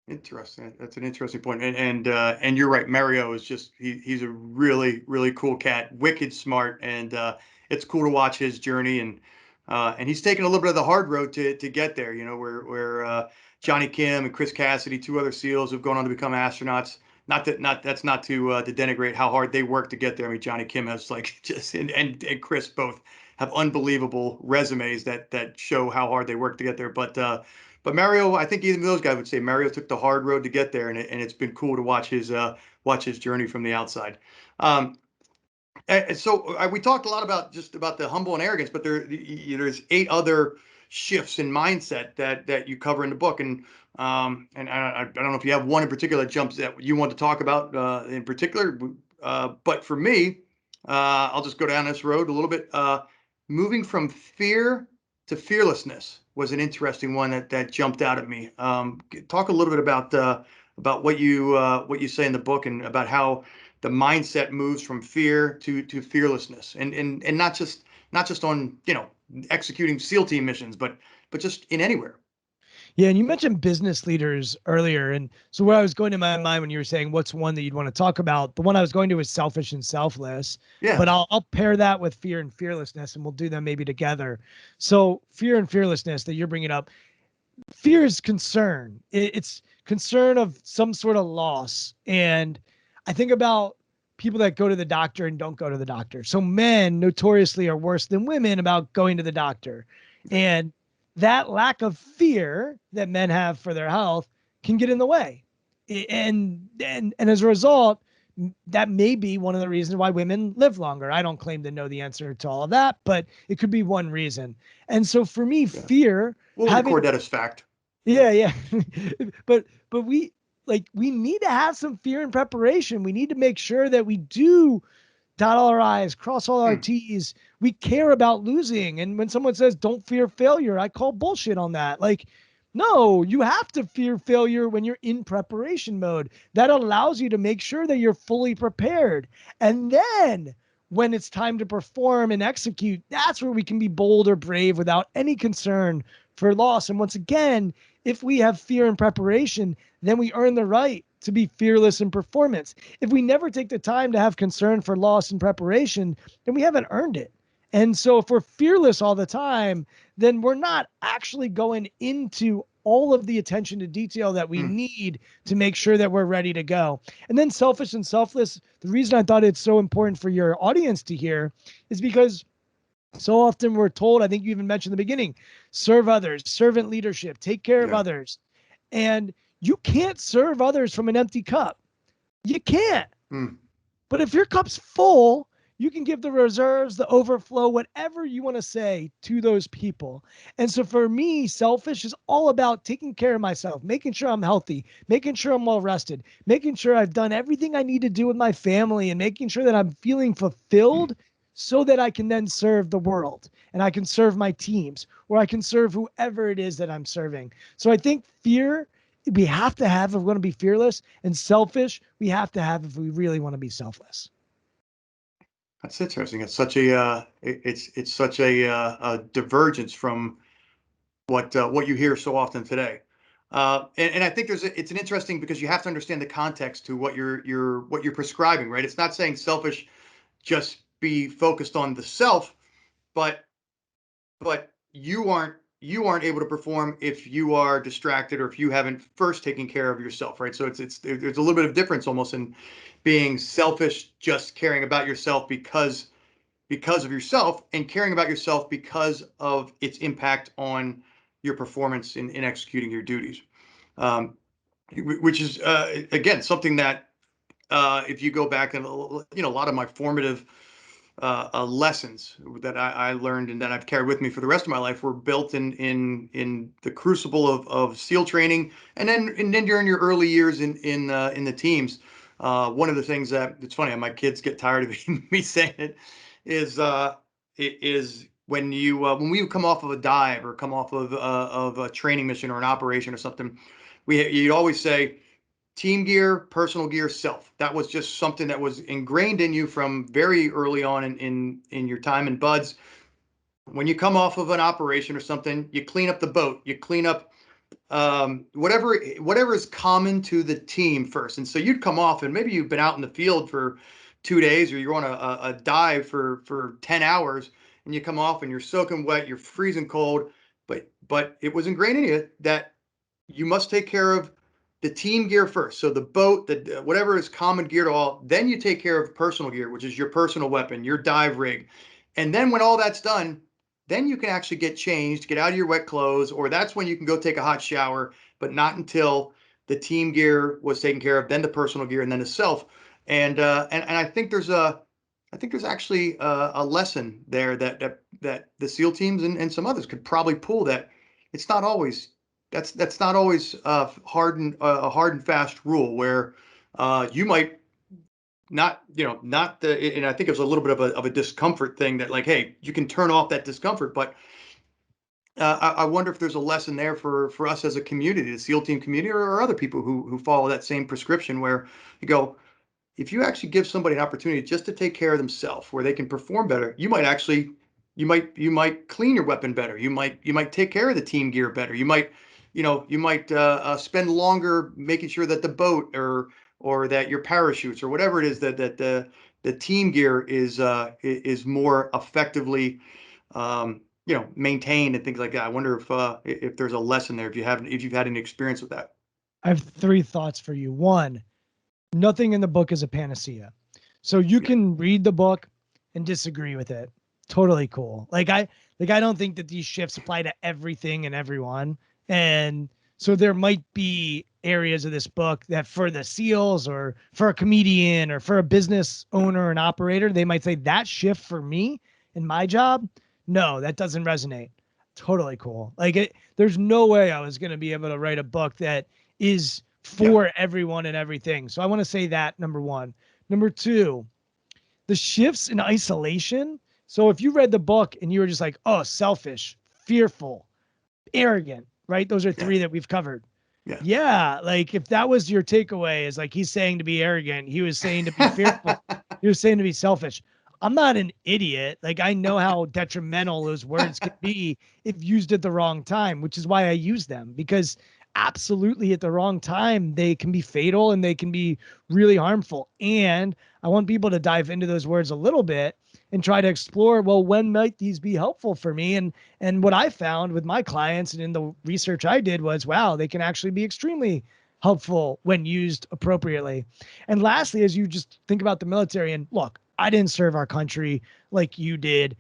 S8: Interesting. That's an interesting point. And you're right. Mario is just, he's a really, really cool cat, wicked smart. And it's cool to watch his journey. And he's taken a little bit of the hard road to get there, where Johnny Kim and Chris Cassidy, 2 other SEALs who've gone on to become astronauts. That's not to denigrate how hard they work to get there. I mean, Johnny Kim has, like, just, and Chris both have unbelievable resumes that show how hard they work to get there. But Mario, I think even those guys would say Mario took the hard road to get there, and it's been cool to watch his journey from the outside. So we talked a lot about the humble and arrogance, but there's 8 other shifts in mindset that you cover in the book, and I don't know if you have one in particular that jumps that you want to talk about in particular, but for me, I'll just go down this road a little bit. Moving from fear to fearlessness was an interesting one that jumped out at me. Talk a little bit about what you say in the book, and about how the mindset moves from fear to fearlessness, and not just on executing SEAL team missions, but just in anywhere.
S1: Yeah, and you mentioned business leaders earlier, and so where I was going to my mind when you were saying what's one that you'd want to talk about, the one I was going to was selfish and selfless. Yeah. But I'll pair that with fear and fearlessness, and we'll do them maybe together. So fear and fearlessness that you're bringing up, fear is concern. It's concern of some sort of loss, and I think about people that go to the doctor and don't go to the doctor. So men notoriously are worse than women about going to the doctor, and that lack of fear that men have for their health can get in the way. And as a result, that may be one of the reasons why women live longer. I don't claim to know the answer to all of that, but it could be one reason. And so for me, fear,
S8: we'll record that as fact.
S1: Yeah. but like we need to have some fear and preparation. We need to make sure that we do dot all our I's, cross all our T's. We care about losing. And when someone says, don't fear failure, I call bullshit on that. Like, no, you have to fear failure when you're in preparation mode. That allows you to make sure that you're fully prepared. And then when it's time to perform and execute, that's where we can be bold or brave without any concern for loss. And once again, if we have fear and preparation, then we earn the right to be fearless in performance. If we never take the time to have concern for loss and preparation, then we haven't earned it. And so if we're fearless all the time, then we're not actually going into all of the attention to detail that we need to make sure that we're ready to go. And then selfish and selfless, the reason I thought it's so important for your audience to hear is because so often we're told, I think you even mentioned in the beginning, serve others, servant leadership, take care of others. And you can't serve others from an empty cup. You can't. But if your cup's full, you can give the reserves, the overflow, whatever you want to say to those people. And so for me, selfish is all about taking care of myself, making sure I'm healthy, making sure I'm well rested, making sure I've done everything I need to do with my family, and making sure that I'm feeling fulfilled so that I can then serve the world and I can serve my teams, or I can serve whoever it is that I'm serving. So I think fear we have to have if we want to be fearless, and selfish we have to have if we really want to be selfless.
S8: That's interesting. It's such a it's such a divergence from what you hear so often today. And I think it's an interesting, because you have to understand the context to what you're prescribing, right? It's not saying selfish just be focused on the self, but you aren't able to perform if you are distracted or if you haven't first taken care of yourself, right? So there's a little bit of difference almost in being selfish, just caring about yourself because of yourself, and caring about yourself because of its impact on your performance in executing your duties, which is again something that if you go back and a lot of my formative lessons that I learned and that I've carried with me for the rest of my life were built in the crucible of SEAL training, and then during your early years in the teams. One of the things that it's funny, my kids get tired of me saying it, is when we come off of a dive or come off of a training mission or an operation or something, you'd always say, team gear, personal gear, self. That was just something that was ingrained in you from very early on in your time in BUDS. When you come off of an operation or something, you clean up the boat, you clean up whatever is common to the team first. And so you'd come off, and maybe you've been out in the field for 2 days, or you're on a dive for 10 hours, and you come off and you're soaking wet, you're freezing cold, but it was ingrained in you that you must take care of the team gear first. So the boat, whatever is common gear to all, then you take care of personal gear, which is your personal weapon, your dive rig. And then when all that's done, then you can actually get changed, get out of your wet clothes, or that's when you can go take a hot shower, but not until the team gear was taken care of, then the personal gear, and then the self. And I think there's actually a lesson there that the SEAL teams and some others could probably pull, that it's not always that's not always a hard and fast rule, where you might not and I think it was a little bit of a discomfort thing, that like, hey, you can turn off that discomfort, but I wonder if there's a lesson there for us as a community, the SEAL team community, or other people who follow that same prescription, where you go, if you actually give somebody an opportunity just to take care of themselves, where they can perform better, you might clean your weapon better. You might take care of the team gear better. You might spend longer making sure that the boat or that your parachutes or whatever it is that the team gear is more effectively maintained and things like that. I wonder if there's a lesson there, if you've had any experience with that.
S1: I have 3 thoughts for you. 1, nothing in the book is a panacea. So you can read the book and disagree with it. Totally cool. Like I don't think that these shifts apply to everything and everyone. And so there might be areas of this book that for the SEALs or for a comedian or for a business owner and operator, they might say that shift for me in my job, no, that doesn't resonate. Totally cool. Like there's no way I was going to be able to write a book that is for everyone and everything. So I want to say that, number one. Number two, the shifts in isolation. So if you read the book and you were just like, oh, selfish, fearful, arrogant, right? Those are three that we've covered. Yeah. Like if that was your takeaway, is like he's saying to be arrogant, he was saying to be fearful, he was saying to be selfish. I'm not an idiot. Like I know how detrimental those words can be if used at the wrong time, which is why I use them, because absolutely at the wrong time, they can be fatal and they can be really harmful. And I want people to dive into those words a little bit and try to explore, well, when might these be helpful for me? And what I found with my clients and in the research I did was, wow, they can actually be extremely helpful when used appropriately. And lastly, as you just think about the military, and look, I didn't serve our country like you did.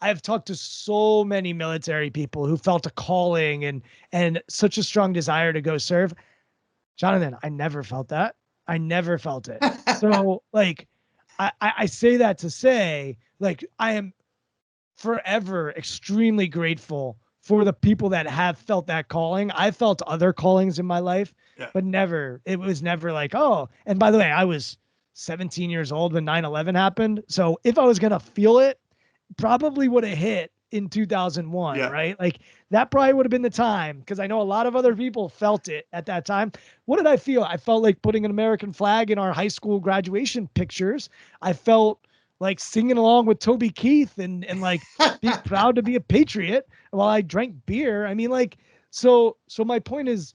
S1: I've talked to so many military people who felt a calling and such a strong desire to go serve. Jonathan, I never felt that. I never felt it. So like, I say that to say, like, I am forever extremely grateful for the people that have felt that calling. I felt other callings in my life, but it was never like, oh, and by the way, I was 17 years old when 9/11 happened. So if I was going to feel it, probably would have hit in 2001, right? Like that probably would have been the time, because I know a lot of other people felt it at that time. What did I feel? I felt like putting an American flag in our high school graduation pictures. I felt like singing along with Toby Keith and like being proud to be a patriot while I drank beer. I mean, like, so my point is,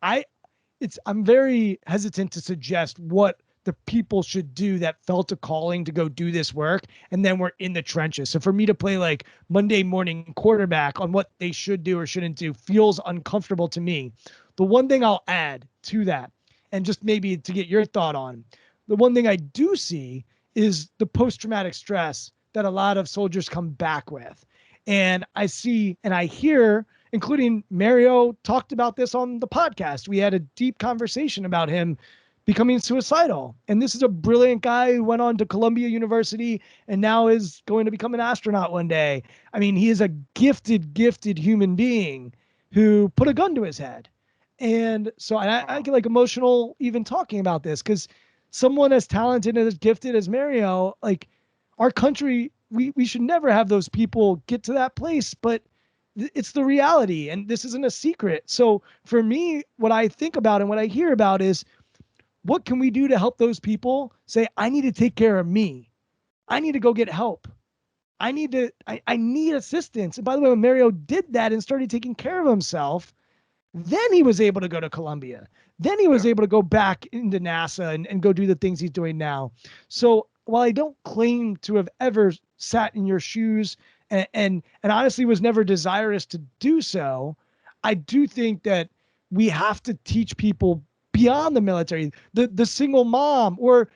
S1: I'm very hesitant to suggest what the people should do that felt a calling to go do this work, and then we're in the trenches. So for me to play like Monday morning quarterback on what they should do or shouldn't do feels uncomfortable to me. The one thing I'll add to that, and just maybe to get your thought on, the one thing I do see is the post-traumatic stress that a lot of soldiers come back with. And I see and I hear, including Mario talked about this on the podcast. We had a deep conversation about him becoming suicidal. And this is a brilliant guy who went on to Columbia University and now is going to become an astronaut one day. I mean, he is a gifted human being who put a gun to his head. And so I get like emotional even talking about this, because someone as talented and as gifted as Mario, like our country, we should never have those people get to that place, but it's the reality. And this isn't a secret. So for me, what I think about and what I hear about is, what can we do to help those people say, I need to take care of me. I need to go get help. I need assistance. And by the way, when Mario did that and started taking care of himself, then he was able to go to Columbia. Then he was able to go back into NASA and go do the things he's doing now. So while I don't claim to have ever sat in your shoes and honestly was never desirous to do so, I do think that we have to teach people beyond the military, the single mom, or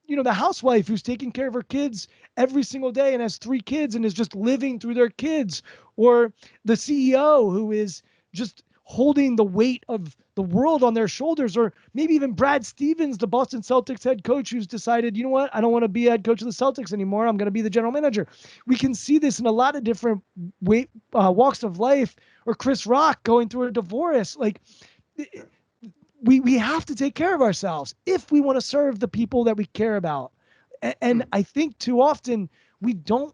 S1: the housewife who's taking care of her kids every single day and has 3 kids and is just living through their kids, or the CEO who is just holding the weight of the world on their shoulders, or maybe even Brad Stevens, the Boston Celtics head coach, who's decided, you know what, I don't want to be head coach of the Celtics anymore. I'm going to be the general manager. We can see this in a lot of different walks of life, or Chris Rock going through a divorce. Like, we have to take care of ourselves if we want to serve the people that we care about. And I think too often we don't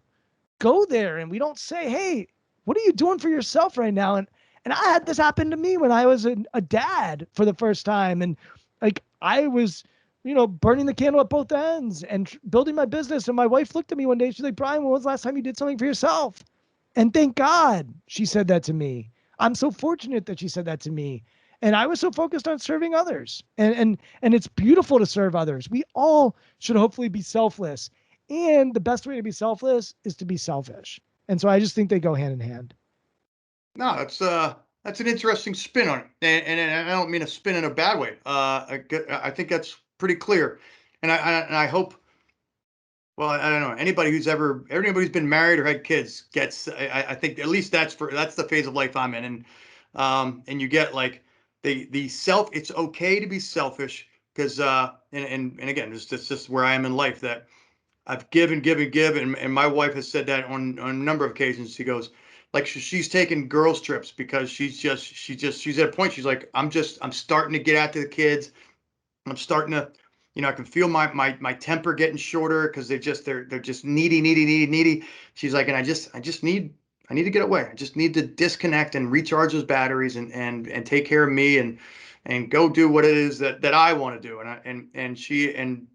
S1: go there and we don't say, hey, what are you doing for yourself right now? And I had this happen to me when I was a dad for the first time. And like, I was, burning the candle at both ends and building my business. And my wife looked at me one day. She's like, Brian, when was the last time you did something for yourself? And thank God she said that to me. I'm so fortunate that she said that to me. And I was so focused on serving others. And it's beautiful to serve others. We all should hopefully be selfless. And the best way to be selfless is to be selfish. And so I just think they go hand in hand.
S8: No, that's an interesting spin on it. And I don't mean a spin in a bad way. I think that's pretty clear. And I hope, well, I don't know, anybody who's been married or had kids gets, I think at least that's the phase of life I'm in. And you get like, it's okay to be selfish, because and again, it's just where I am in life, that I've given, and my wife has said that on a number of occasions. She goes, like she's taking girls trips because she's at a point. She's like, I'm starting to get out to the kids. I'm starting to, I can feel my temper getting shorter because they're just needy. She's like, and I need to get away. I just need to disconnect and recharge those batteries and take care of me and go do what it is that I want to do. And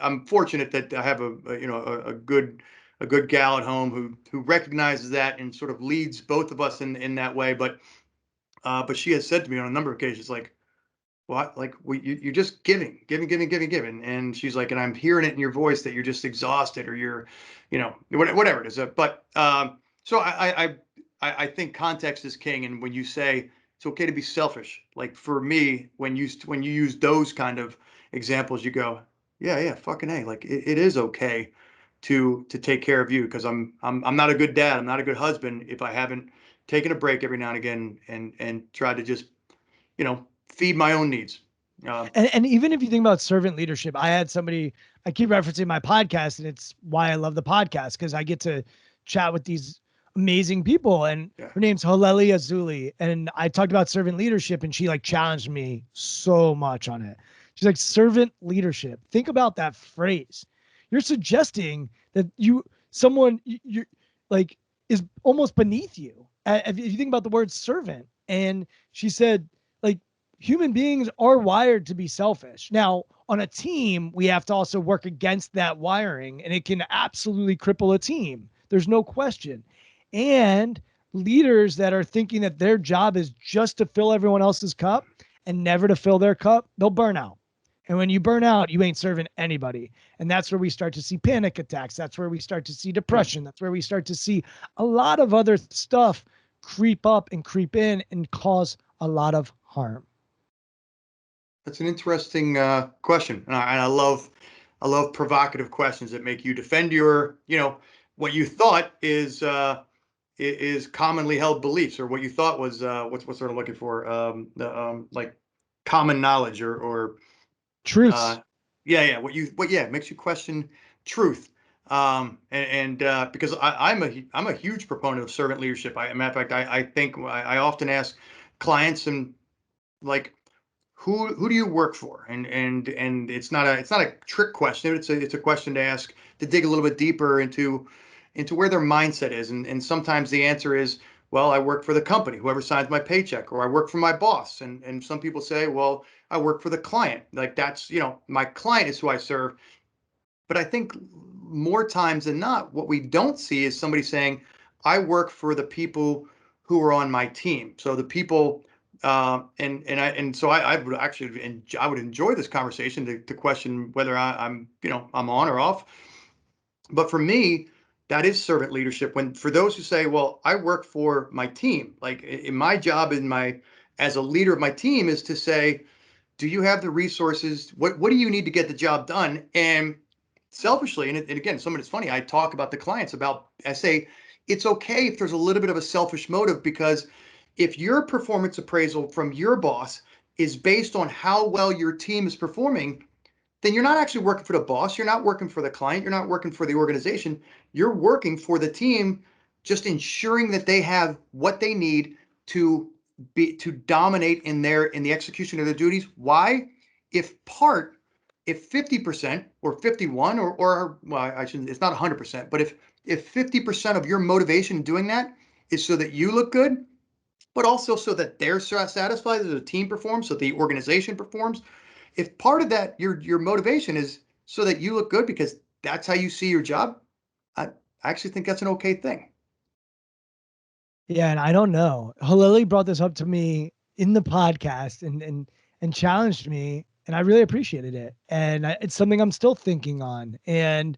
S8: I'm fortunate that I have a good gal at home who recognizes that and sort of leads both of us in that way. But she has said to me on a number of occasions, like, well, like you're just giving. And she's like, and I'm hearing it in your voice that you're just exhausted or you're, whatever it is. So I think context is king. And when you say it's okay to be selfish, like for me, when you use those kind of examples, you go, yeah, fucking A, like it is okay to take care of you, because I'm not a good dad. I'm not a good husband if I haven't taken a break every now and again and tried to just, feed my own needs.
S1: And even if you think about servant leadership, I had somebody, I keep referencing my podcast, and it's why I love the podcast, because I get to chat with these amazing people. And her name's Haleli Azuli. And I talked about servant leadership, and she like challenged me so much on it. She's like, servant leadership. Think about that phrase. You're suggesting that someone you're like is almost beneath you. If you think about the word servant. And she said, like, human beings are wired to be selfish. Now, on a team, we have to also work against that wiring, and it can absolutely cripple a team. There's no question. And leaders that are thinking that their job is just to fill everyone else's cup and never to fill their cup, they'll burn out. And when you burn out, you ain't serving anybody. And that's where we start to see panic attacks. That's where we start to see depression. That's where we start to see a lot of other stuff creep up and creep in and cause a lot of harm.
S8: That's an interesting question, and I love provocative questions that make you defend your, what you thought is commonly held beliefs, or what you thought was what's what sort of looking for like common knowledge or
S1: truths.
S8: It makes you question truth. Because I'm a huge proponent of servant leadership. Matter of fact, I think I often ask clients, and like, who do you work for? And it's not a trick question. It's a question to ask, to dig a little bit deeper into where their mindset is. And sometimes the answer is, well, I work for the company, whoever signs my paycheck, or I work for my boss. And some people say, well, I work for the client. Like, that's, my client is who I serve. But I think more times than not, what we don't see is somebody saying, I work for the people who are on my team. So the people, I would enjoy this conversation to question whether I'm on or off. But for me, that is servant leadership. For those who say, well, I work for my team, like in my job as a leader of my team is to say, do you have the resources? What do you need to get the job done? And selfishly, and again, it's funny, I talk about the clients I say, it's okay if there's a little bit of a selfish motive, because if your performance appraisal from your boss is based on how well your team is performing, then you're not actually working for the boss. You're not working for the client. You're not working for the organization. You're working for the team, just ensuring that they have what they need to dominate in the execution of their duties. Why? If 50% or 51 or well, I shouldn't, it's not 100%, but if 50% of your motivation in doing that is so that you look good, but also so that they're satisfied, that the team performs, so the organization performs. If part of that, your motivation is so that you look good because that's how you see your job, I actually think that's an okay thing.
S1: Yeah, and I don't know. Haleli brought this up to me in the podcast and challenged me, and I really appreciated it. And it's something I'm still thinking on. And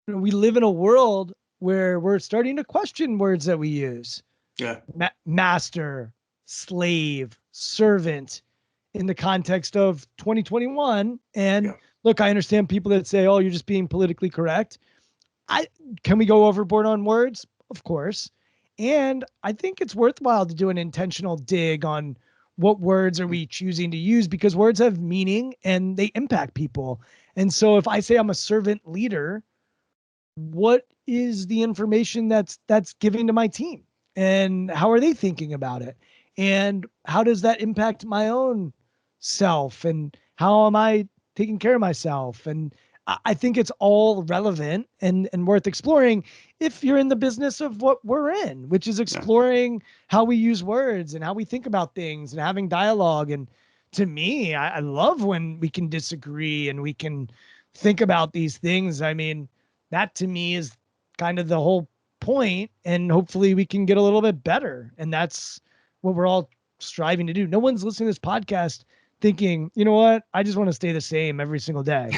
S1: we live in a world where we're starting to question words that we use.
S8: Yeah.
S1: Master, slave, servant, in the context of 2021. And look, I understand people that say, oh, you're just being politically correct. Can we go overboard on words? Of course. And I think it's worthwhile to do an intentional dig on what words are we choosing to use, because words have meaning and they impact people. And so if I say I'm a servant leader, what is the information that's giving to my team, and how are they thinking about it, and how does that impact my own self, and how am I taking care of myself? And I think it's all relevant and worth exploring if you're in the business of what we're in, which is exploring how we use words and how we think about things and having dialogue. And to me, I love when we can disagree and we can think about these things. I mean, that to me is kind of the whole point, and hopefully we can get a little bit better. And that's what we're all striving to do. No one's listening to this podcast thinking, you know what, I just want to stay the same every single day.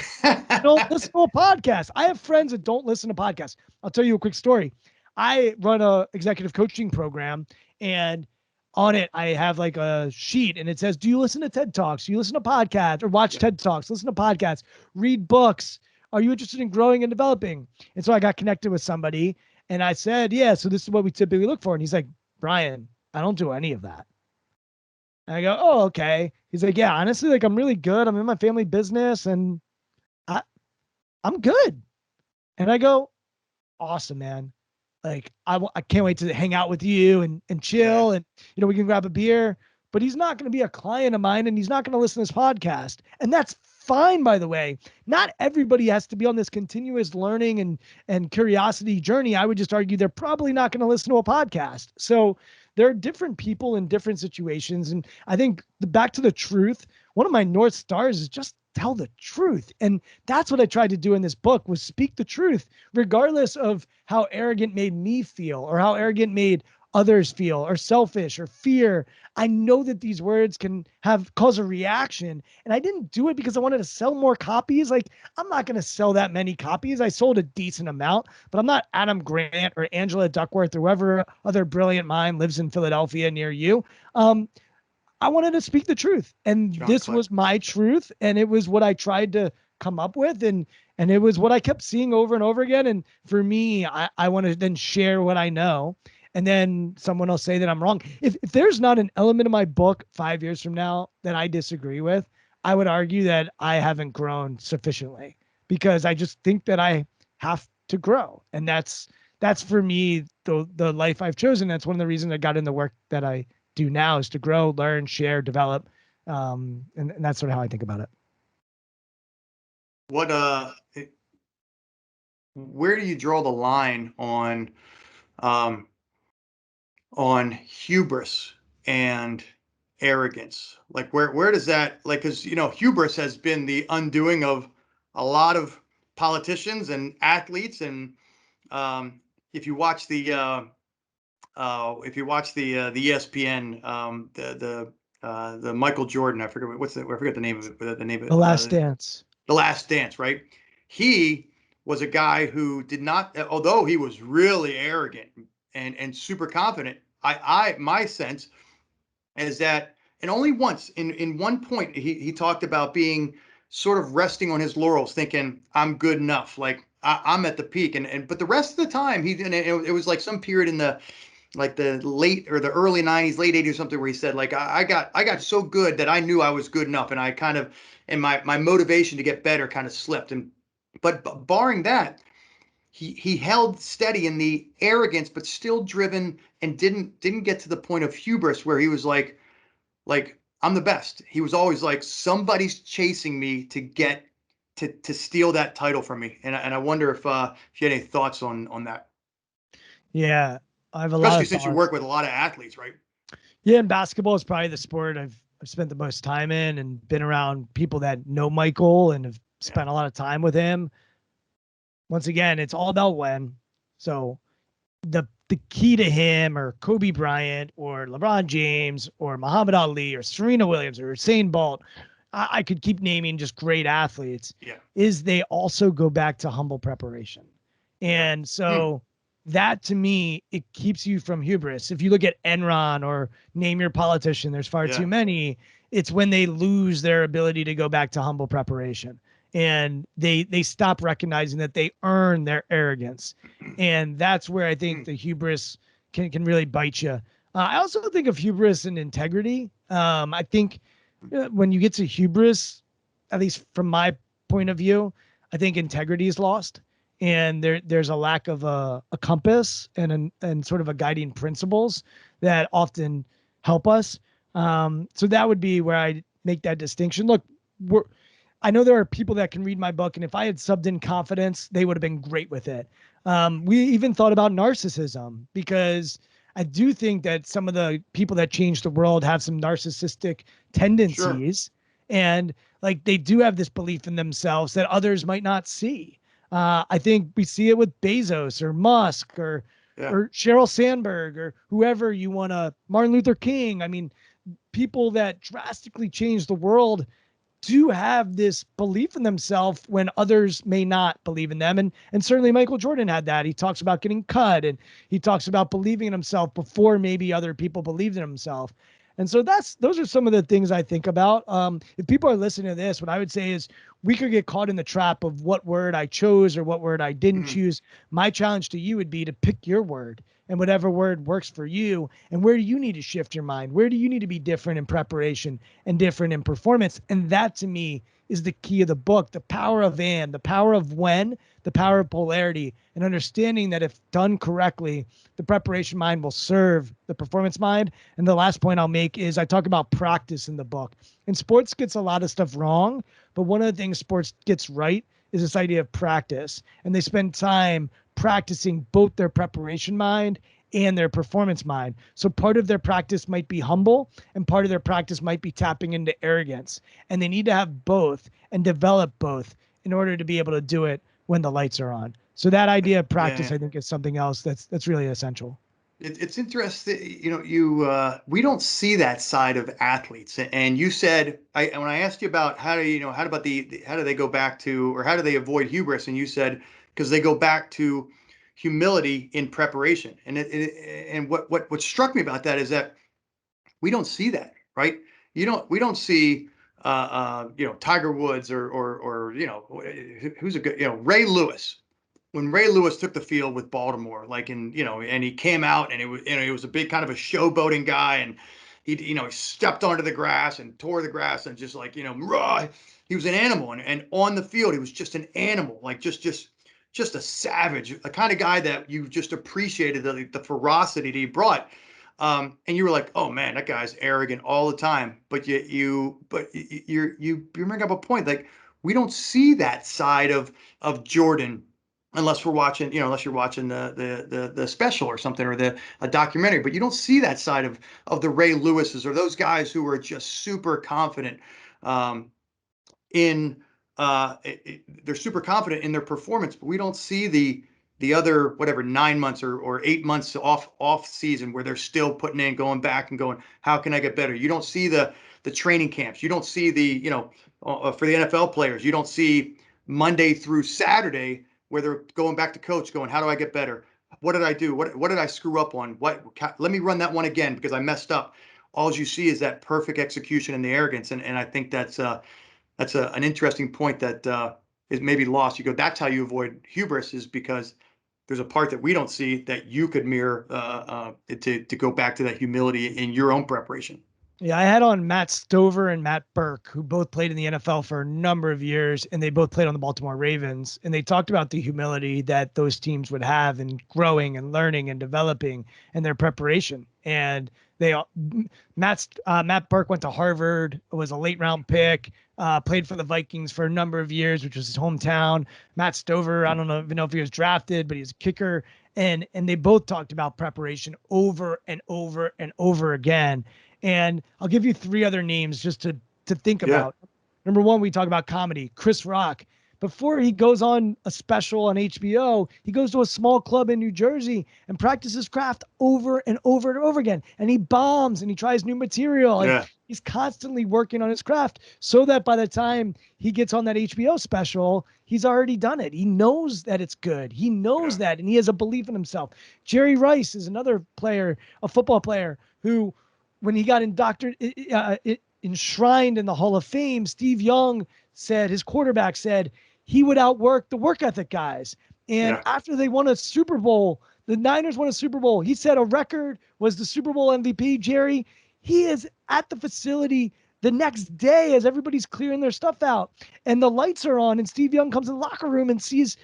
S1: Don't listen to a podcast. I have friends that don't listen to podcasts. I'll tell you a quick story. I run a executive coaching program, and on it, I have like a sheet, and it says, do you listen to TED Talks? Do you listen to podcasts or watch TED Talks? Listen to podcasts, read books. Are you interested in growing and developing? And so I got connected with somebody, and I said, yeah, so this is what we typically look for. And he's like, Brian, I don't do any of that. And I go, oh, okay. He's like, yeah, honestly, like I'm really good. I'm in my family business and I'm good. And I go, awesome, man. Like I can't wait to hang out with you and chill, and we can grab a beer. But he's not going to be a client of mine, and he's not going to listen to this podcast. And that's fine, by the way. Not everybody has to be on this continuous learning and curiosity journey. I would just argue they're probably not going to listen to a podcast. So there are different people in different situations. And I think back to the truth, one of my North Stars is just tell the truth. And that's what I tried to do in this book, was speak the truth, regardless of how arrogant made me feel or how arrogant made others feel, or selfish or fear. I know that these words can cause a reaction. And I didn't do it because I wanted to sell more copies. Like, I'm not going to sell that many copies. I sold a decent amount, but I'm not Adam Grant or Angela Duckworth or whoever other brilliant mind lives in Philadelphia near you. I wanted to speak the truth, and this was my truth, and it was what I tried to come up with, and it was what I kept seeing over and over again. And for me, I want to then share what I know, and then someone will say that I'm wrong. If there's not an element of my book 5 years from now that I disagree with, I would argue that I haven't grown sufficiently, because I just think that I have to grow, and that's for me the life I've chosen. That's one of the reasons I got in the work that I do now, is to grow, learn, share, develop. And that's sort of how I think about it.
S8: Where do you draw the line on hubris and arrogance? Like where does that, like, because hubris has been the undoing of a lot of politicians and athletes, and if you watch the ESPN, the Michael Jordan, I forget the name of it, but the name of it,
S1: The Last Dance.
S8: The Last Dance, right? He was a guy who did not, although he was really arrogant and super confident. My sense is that, and only once in one point he talked about being sort of resting on his laurels, thinking I'm good enough, like I'm at the peak, but the rest of the time it was like some period in the late or the early 90s, late 80s or something, where he said, like, I got so good that I knew I was good enough, and I kind of, and my motivation to get better kind of slipped. But barring that, he held steady in the arrogance, but still driven, and didn't get to the point of hubris where he was like I'm the best. He was always like, somebody's chasing me to get to steal that title from me. And I wonder if you had any thoughts on that.
S1: Yeah. I have
S8: especially since you work with a lot of athletes, right?
S1: Yeah, and basketball is probably the sport I've spent the most time in, and been around people that know Michael and have spent a lot of time with him. Once again, it's all about when. So the key to him, or Kobe Bryant, or LeBron James, or Muhammad Ali, or Serena Williams, or Usain Bolt, I could keep naming just great athletes, is they also go back to humble preparation. And so that, to me, it keeps you from hubris. If you look at Enron, or name your politician, there's far too many. It's when they lose their ability to go back to humble preparation, and they stop recognizing that they earn their arrogance. And that's where I think the hubris can really bite you. I also think of hubris and integrity. I think when you get to hubris, at least from my point of view, I think integrity is lost. and there's a lack of a compass and sort of a guiding principles that often help us. So that would be where I make that distinction. Look, I know there are people that can read my book, and if I had subbed in confidence, they would have been great with it. We even thought about narcissism, because I do think that some of the people that change the world have some narcissistic tendencies. Sure. And like, they do have this belief in themselves that others might not see. I think we see it with Bezos or Musk or Sheryl Sandberg or whoever you want to, Martin Luther King. I mean, people that drastically change the world do have this belief in themselves when others may not believe in them. And certainly Michael Jordan had that. He talks about getting cut, and he talks about believing in himself before maybe other people believed in himself. And so those are some of the things I think about. If people are listening to this, what I would say is we could get caught in the trap of what word I chose or what word I didn't choose. My challenge to you would be to pick your word, and whatever word works for you. And where do you need to shift your mind? Where do you need to be different in preparation and different in performance? And that, to me, is the key of the book, the power of and, the power of when, the power of polarity, and understanding that if done correctly, the preparation mind will serve the performance mind. And the last point I'll make is I talk about practice in the book. And sports gets a lot of stuff wrong, but one of the things sports gets right is this idea of practice. And they spend time practicing both their preparation mind and their performance mind. So part of their practice might be humble, and part of their practice might be tapping into arrogance. And they need to have both and develop both in order to be able to do it when the lights are on. So that idea of practice, I think, is something else that's really essential.
S8: It's interesting, we don't see that side of athletes. And you said, when I asked you about how do they go back to, or how do they avoid hubris? And you said, because they go back to humility in preparation. And what struck me about that is that we don't see that, right? We don't see, Tiger Woods or who's a good, Ray Lewis. When Ray Lewis took the field with Baltimore, and he came out, and he was a big kind of a showboating guy, and he stepped onto the grass and tore the grass, and just raw. He was an animal, and on the field he was just an animal, like just a savage, a kind of guy that you just appreciated the ferocity that he brought. And you were like, oh man, that guy's arrogant all the time. But you bring up a point, like we don't see that side of Jordan. Unless we're watching, unless you're watching the special or something, or a documentary, but you don't see that side of the Ray Lewises or those guys who are just super confident they're super confident in their performance, but we don't see the other 9 months or 8 months off season where they're still putting in, going back and going, how can I get better? You don't see the training camps. You don't see for the NFL players, you don't see Monday through Saturday where they're going back to coach going, how do I get better? What did I do? What did I screw up on? Let me run that one again because I messed up. All you see is that perfect execution and the arrogance. And I think that's an interesting point that is maybe lost. You go, that's how you avoid hubris, is because there's a part that we don't see that you could mirror to go back to that humility in your own preparation.
S1: Yeah, I had on Matt Stover and Matt Burke, who both played in the NFL for a number of years, and they both played on the Baltimore Ravens. And they talked about the humility that those teams would have in growing and learning and developing and their preparation. And Matt Burke went to Harvard, was a late round pick, played for the Vikings for a number of years, which was his hometown. Matt Stover, I don't even know if he was drafted, but he's a kicker. And they both talked about preparation over and over and over again. And I'll give you three other names just to think about. Number one, we talk about comedy. Chris Rock. Before he goes on a special on HBO, he goes to a small club in New Jersey and practices craft over and over and over again. And he bombs and he tries new material. And he's constantly working on his craft so that by the time he gets on that HBO special, he's already done it. He knows that it's good. He knows that, and he has a belief in himself. Jerry Rice is another player, a football player, who, when he got enshrined in the Hall of Fame, Steve Young said, his quarterback said, he would outwork the work ethic guys. And after they won a Super Bowl, the Niners won a Super Bowl, he said a record was the Super Bowl MVP. Jerry, he is at the facility the next day as everybody's clearing their stuff out and the lights are on, and Steve Young comes in the locker room and sees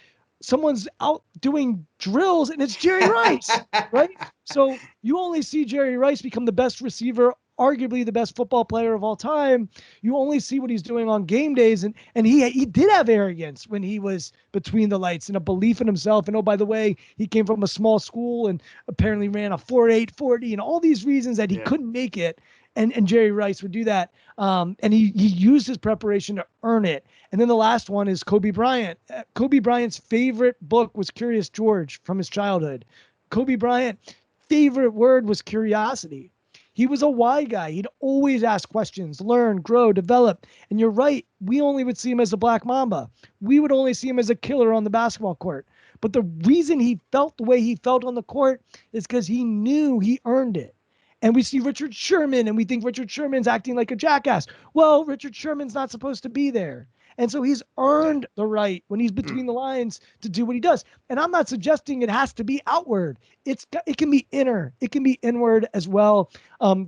S1: someone's out doing drills and it's Jerry Rice, right? So you only see Jerry Rice become the best receiver, arguably the best football player of all time. You only see what he's doing on game days. And he did have arrogance when he was between the lights and a belief in himself. And oh, by the way, he came from a small school and apparently ran a 4.8 40 and all these reasons that he couldn't make it. And Jerry Rice would do that. And he used his preparation to earn it. And then the last one is Kobe Bryant. Kobe Bryant's favorite book was Curious George from his childhood. Kobe Bryant favorite word was curiosity. He was a why guy. He'd always ask questions, learn, grow, develop. And you're right. We only would see him as a black mamba. We would only see him as a killer on the basketball court. But the reason he felt the way he felt on the court is because he knew he earned it. And we see Richard Sherman and we think Richard Sherman's acting like a jackass. Well, Richard Sherman's not supposed to be there. And so he's earned the right when he's between the lines to do what he does. And I'm not suggesting it has to be outward. It can be inner. It can be inward as well.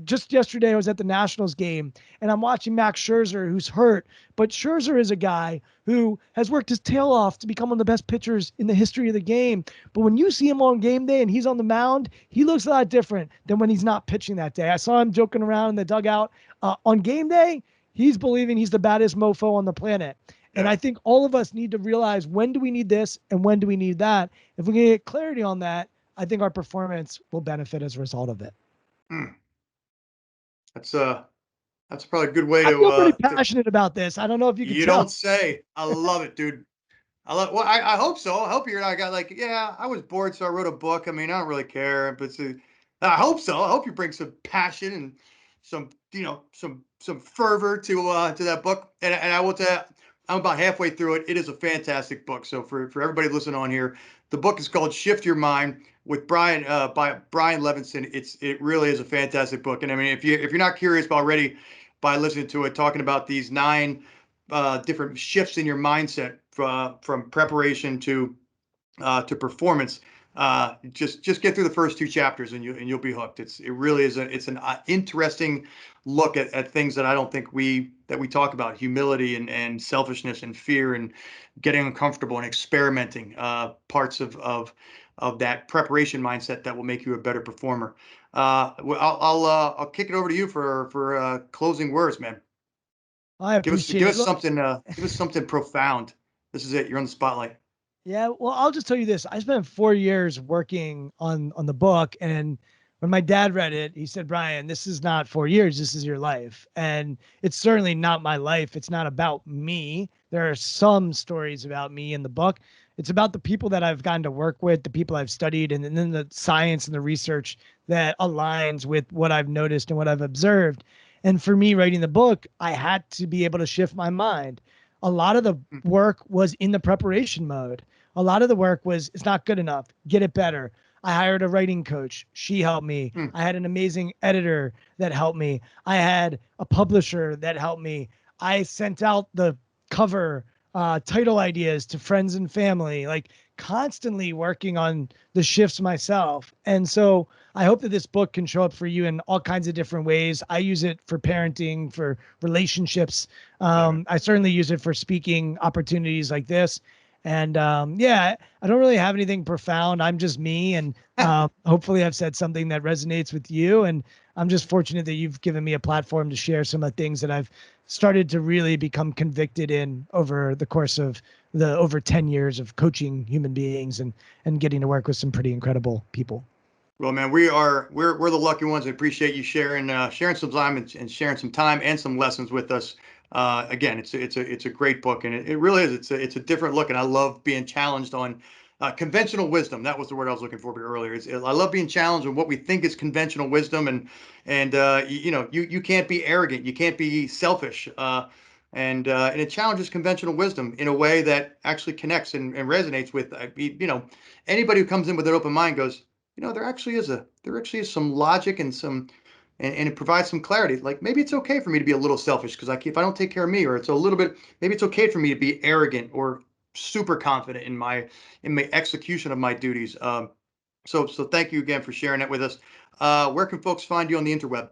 S1: Just yesterday, I was at the Nationals game and I'm watching Max Scherzer, who's hurt. But Scherzer is a guy who has worked his tail off to become one of the best pitchers in the history of the game. But when you see him on game day and he's on the mound, he looks a lot different than when he's not pitching that day. I saw him joking around in the dugout. On game day, he's believing he's the baddest mofo on the planet. And I think all of us need to realize, when do we need this and when do we need that? If we can get clarity on that, I think our performance will benefit as a result of it.
S8: That's probably a good way
S1: I
S8: to.
S1: feel pretty passionate about this. I don't know if you can tell.
S8: You don't say. I love it, dude. Well, I hope so. I hope I got I was bored, so I wrote a book. I mean, I don't really care, but I hope so. I hope you bring some passion and some, some fervor to that book. And I will tell you, I'm about halfway through it. It is a fantastic book. So for everybody listening on here, the book is called Shift Your Mind with Brian by Brian Levenson. It really is a fantastic book. And I mean, if you're not curious already by listening to it, talking about these 9 different shifts in your mindset from preparation to performance, just get through the first 2 chapters and you'll be hooked. It really is it's an interesting look at things that I don't think we talk about: humility and selfishness and fear and getting uncomfortable and experimenting, parts of that preparation mindset that will make you a better performer. I'll kick it over to you for closing words, man.
S1: I appreciate
S8: give us something profound. This is it. You're on the spotlight.
S1: Yeah, well, I'll just tell you this. I spent 4 years working on the book, and when my dad read it, he said, "Brian, this is not 4 years. This is your life." And it's certainly not my life. It's not about me. There are some stories about me in the book. It's about the people that I've gotten to work with, the people I've studied, and then the science and the research that aligns with what I've noticed and what I've observed. And for me, writing the book, I had to be able to shift my mind. A lot of the work was in the preparation mode. A lot of the work was, it's not good enough. Get it better. I hired a writing coach. She helped me. I had an amazing editor that helped me. I had a publisher that helped me. I sent out the cover title ideas to friends and family, like constantly working on the shifts myself. And so I hope that this book can show up for you in all kinds of different ways. I use it for parenting, for relationships. I certainly use it for speaking opportunities like this. And I don't really have anything profound. I'm just me. And hopefully I've said something that resonates with you. And I'm just fortunate that you've given me a platform to share some of the things that I've started to really become convicted in over the course of the over 10 years of coaching human beings and getting to work with some pretty incredible people.
S8: Well, man, we're the lucky ones. I appreciate you sharing some time and sharing some time and some lessons with us. Again, it's a great book, and it really is. It's a different look, and I love being challenged on conventional wisdom. That was the word I was looking for earlier. I love being challenged on what we think is conventional wisdom, and you can't be arrogant, you can't be selfish, and it challenges conventional wisdom in a way that actually connects and resonates with anybody who comes in with an open mind. Goes, there actually is some logic and some. And it provides some clarity. Like, maybe it's okay for me to be a little selfish because if I don't take care of me, or it's a little bit, maybe it's okay for me to be arrogant or super confident in my execution of my duties. So thank you again for sharing that with us. Where can folks find you on the interweb?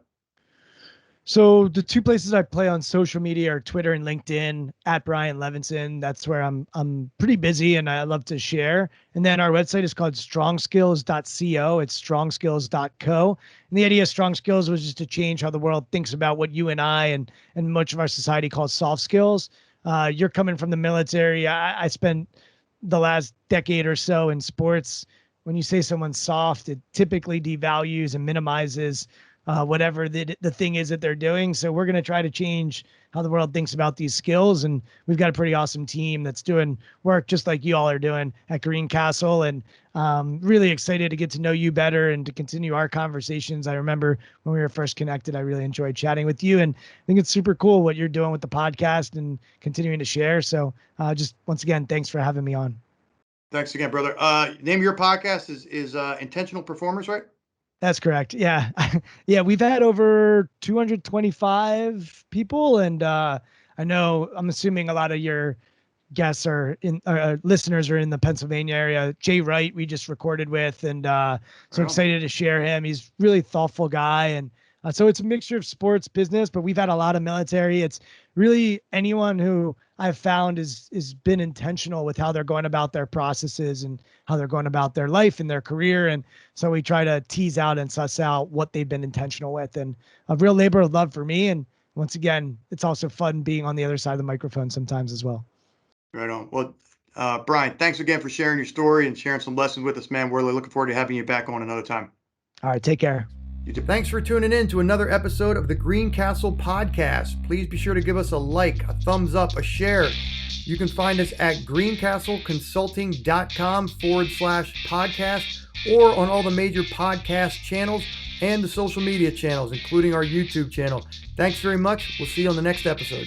S1: So the two places I play on social media are Twitter and LinkedIn at Brian Levenson. That's where I'm pretty busy and I love to share. And then our website is called strongskills.co. It's strongskills.co. And the idea of Strong Skills was just to change how the world thinks about what you and I and much of our society calls soft skills. You're coming from the military. I spent the last decade or so in sports. When you say someone's soft, it typically devalues and minimizes whatever the thing is that they're doing. So we're going to try to change how the world thinks about these skills. And we've got a pretty awesome team that's doing work just like you all are doing at Greencastle. And really excited to get to know you better and to continue our conversations. I remember when we were first connected, I really enjoyed chatting with you. And I think it's super cool what you're doing with the podcast and continuing to share. So just once again, thanks for having me on.
S8: Thanks again, brother. Name of your podcast is Intentional Performers, right?
S1: That's correct. Yeah. Yeah. We've had over 225 people. And I'm assuming a lot of your guests listeners are in the Pennsylvania area. Jay Wright, we just recorded with, and so excited to share him. He's really thoughtful guy. And so it's a mixture of sports, business, but we've had a lot of military. It's really anyone who I've found is been intentional with how they're going about their processes and how they're going about their life and their career. And so we try to tease out and suss out what they've been intentional with, and a real labor of love for me. And once again, it's also fun being on the other side of the microphone sometimes as well.
S8: Right on. Well, Brian, thanks again for sharing your story and sharing some lessons with us, man. We're really looking forward to having you back on another time.
S1: All right. Take care.
S8: Thanks for tuning in to another episode of the Greencastle Podcast. Please be sure to give us a like, a thumbs up, a share. You can find us at greencastleconsulting.com/podcast or on all the major podcast channels and the social media channels, including our YouTube channel. Thanks very much. We'll see you on the next episode.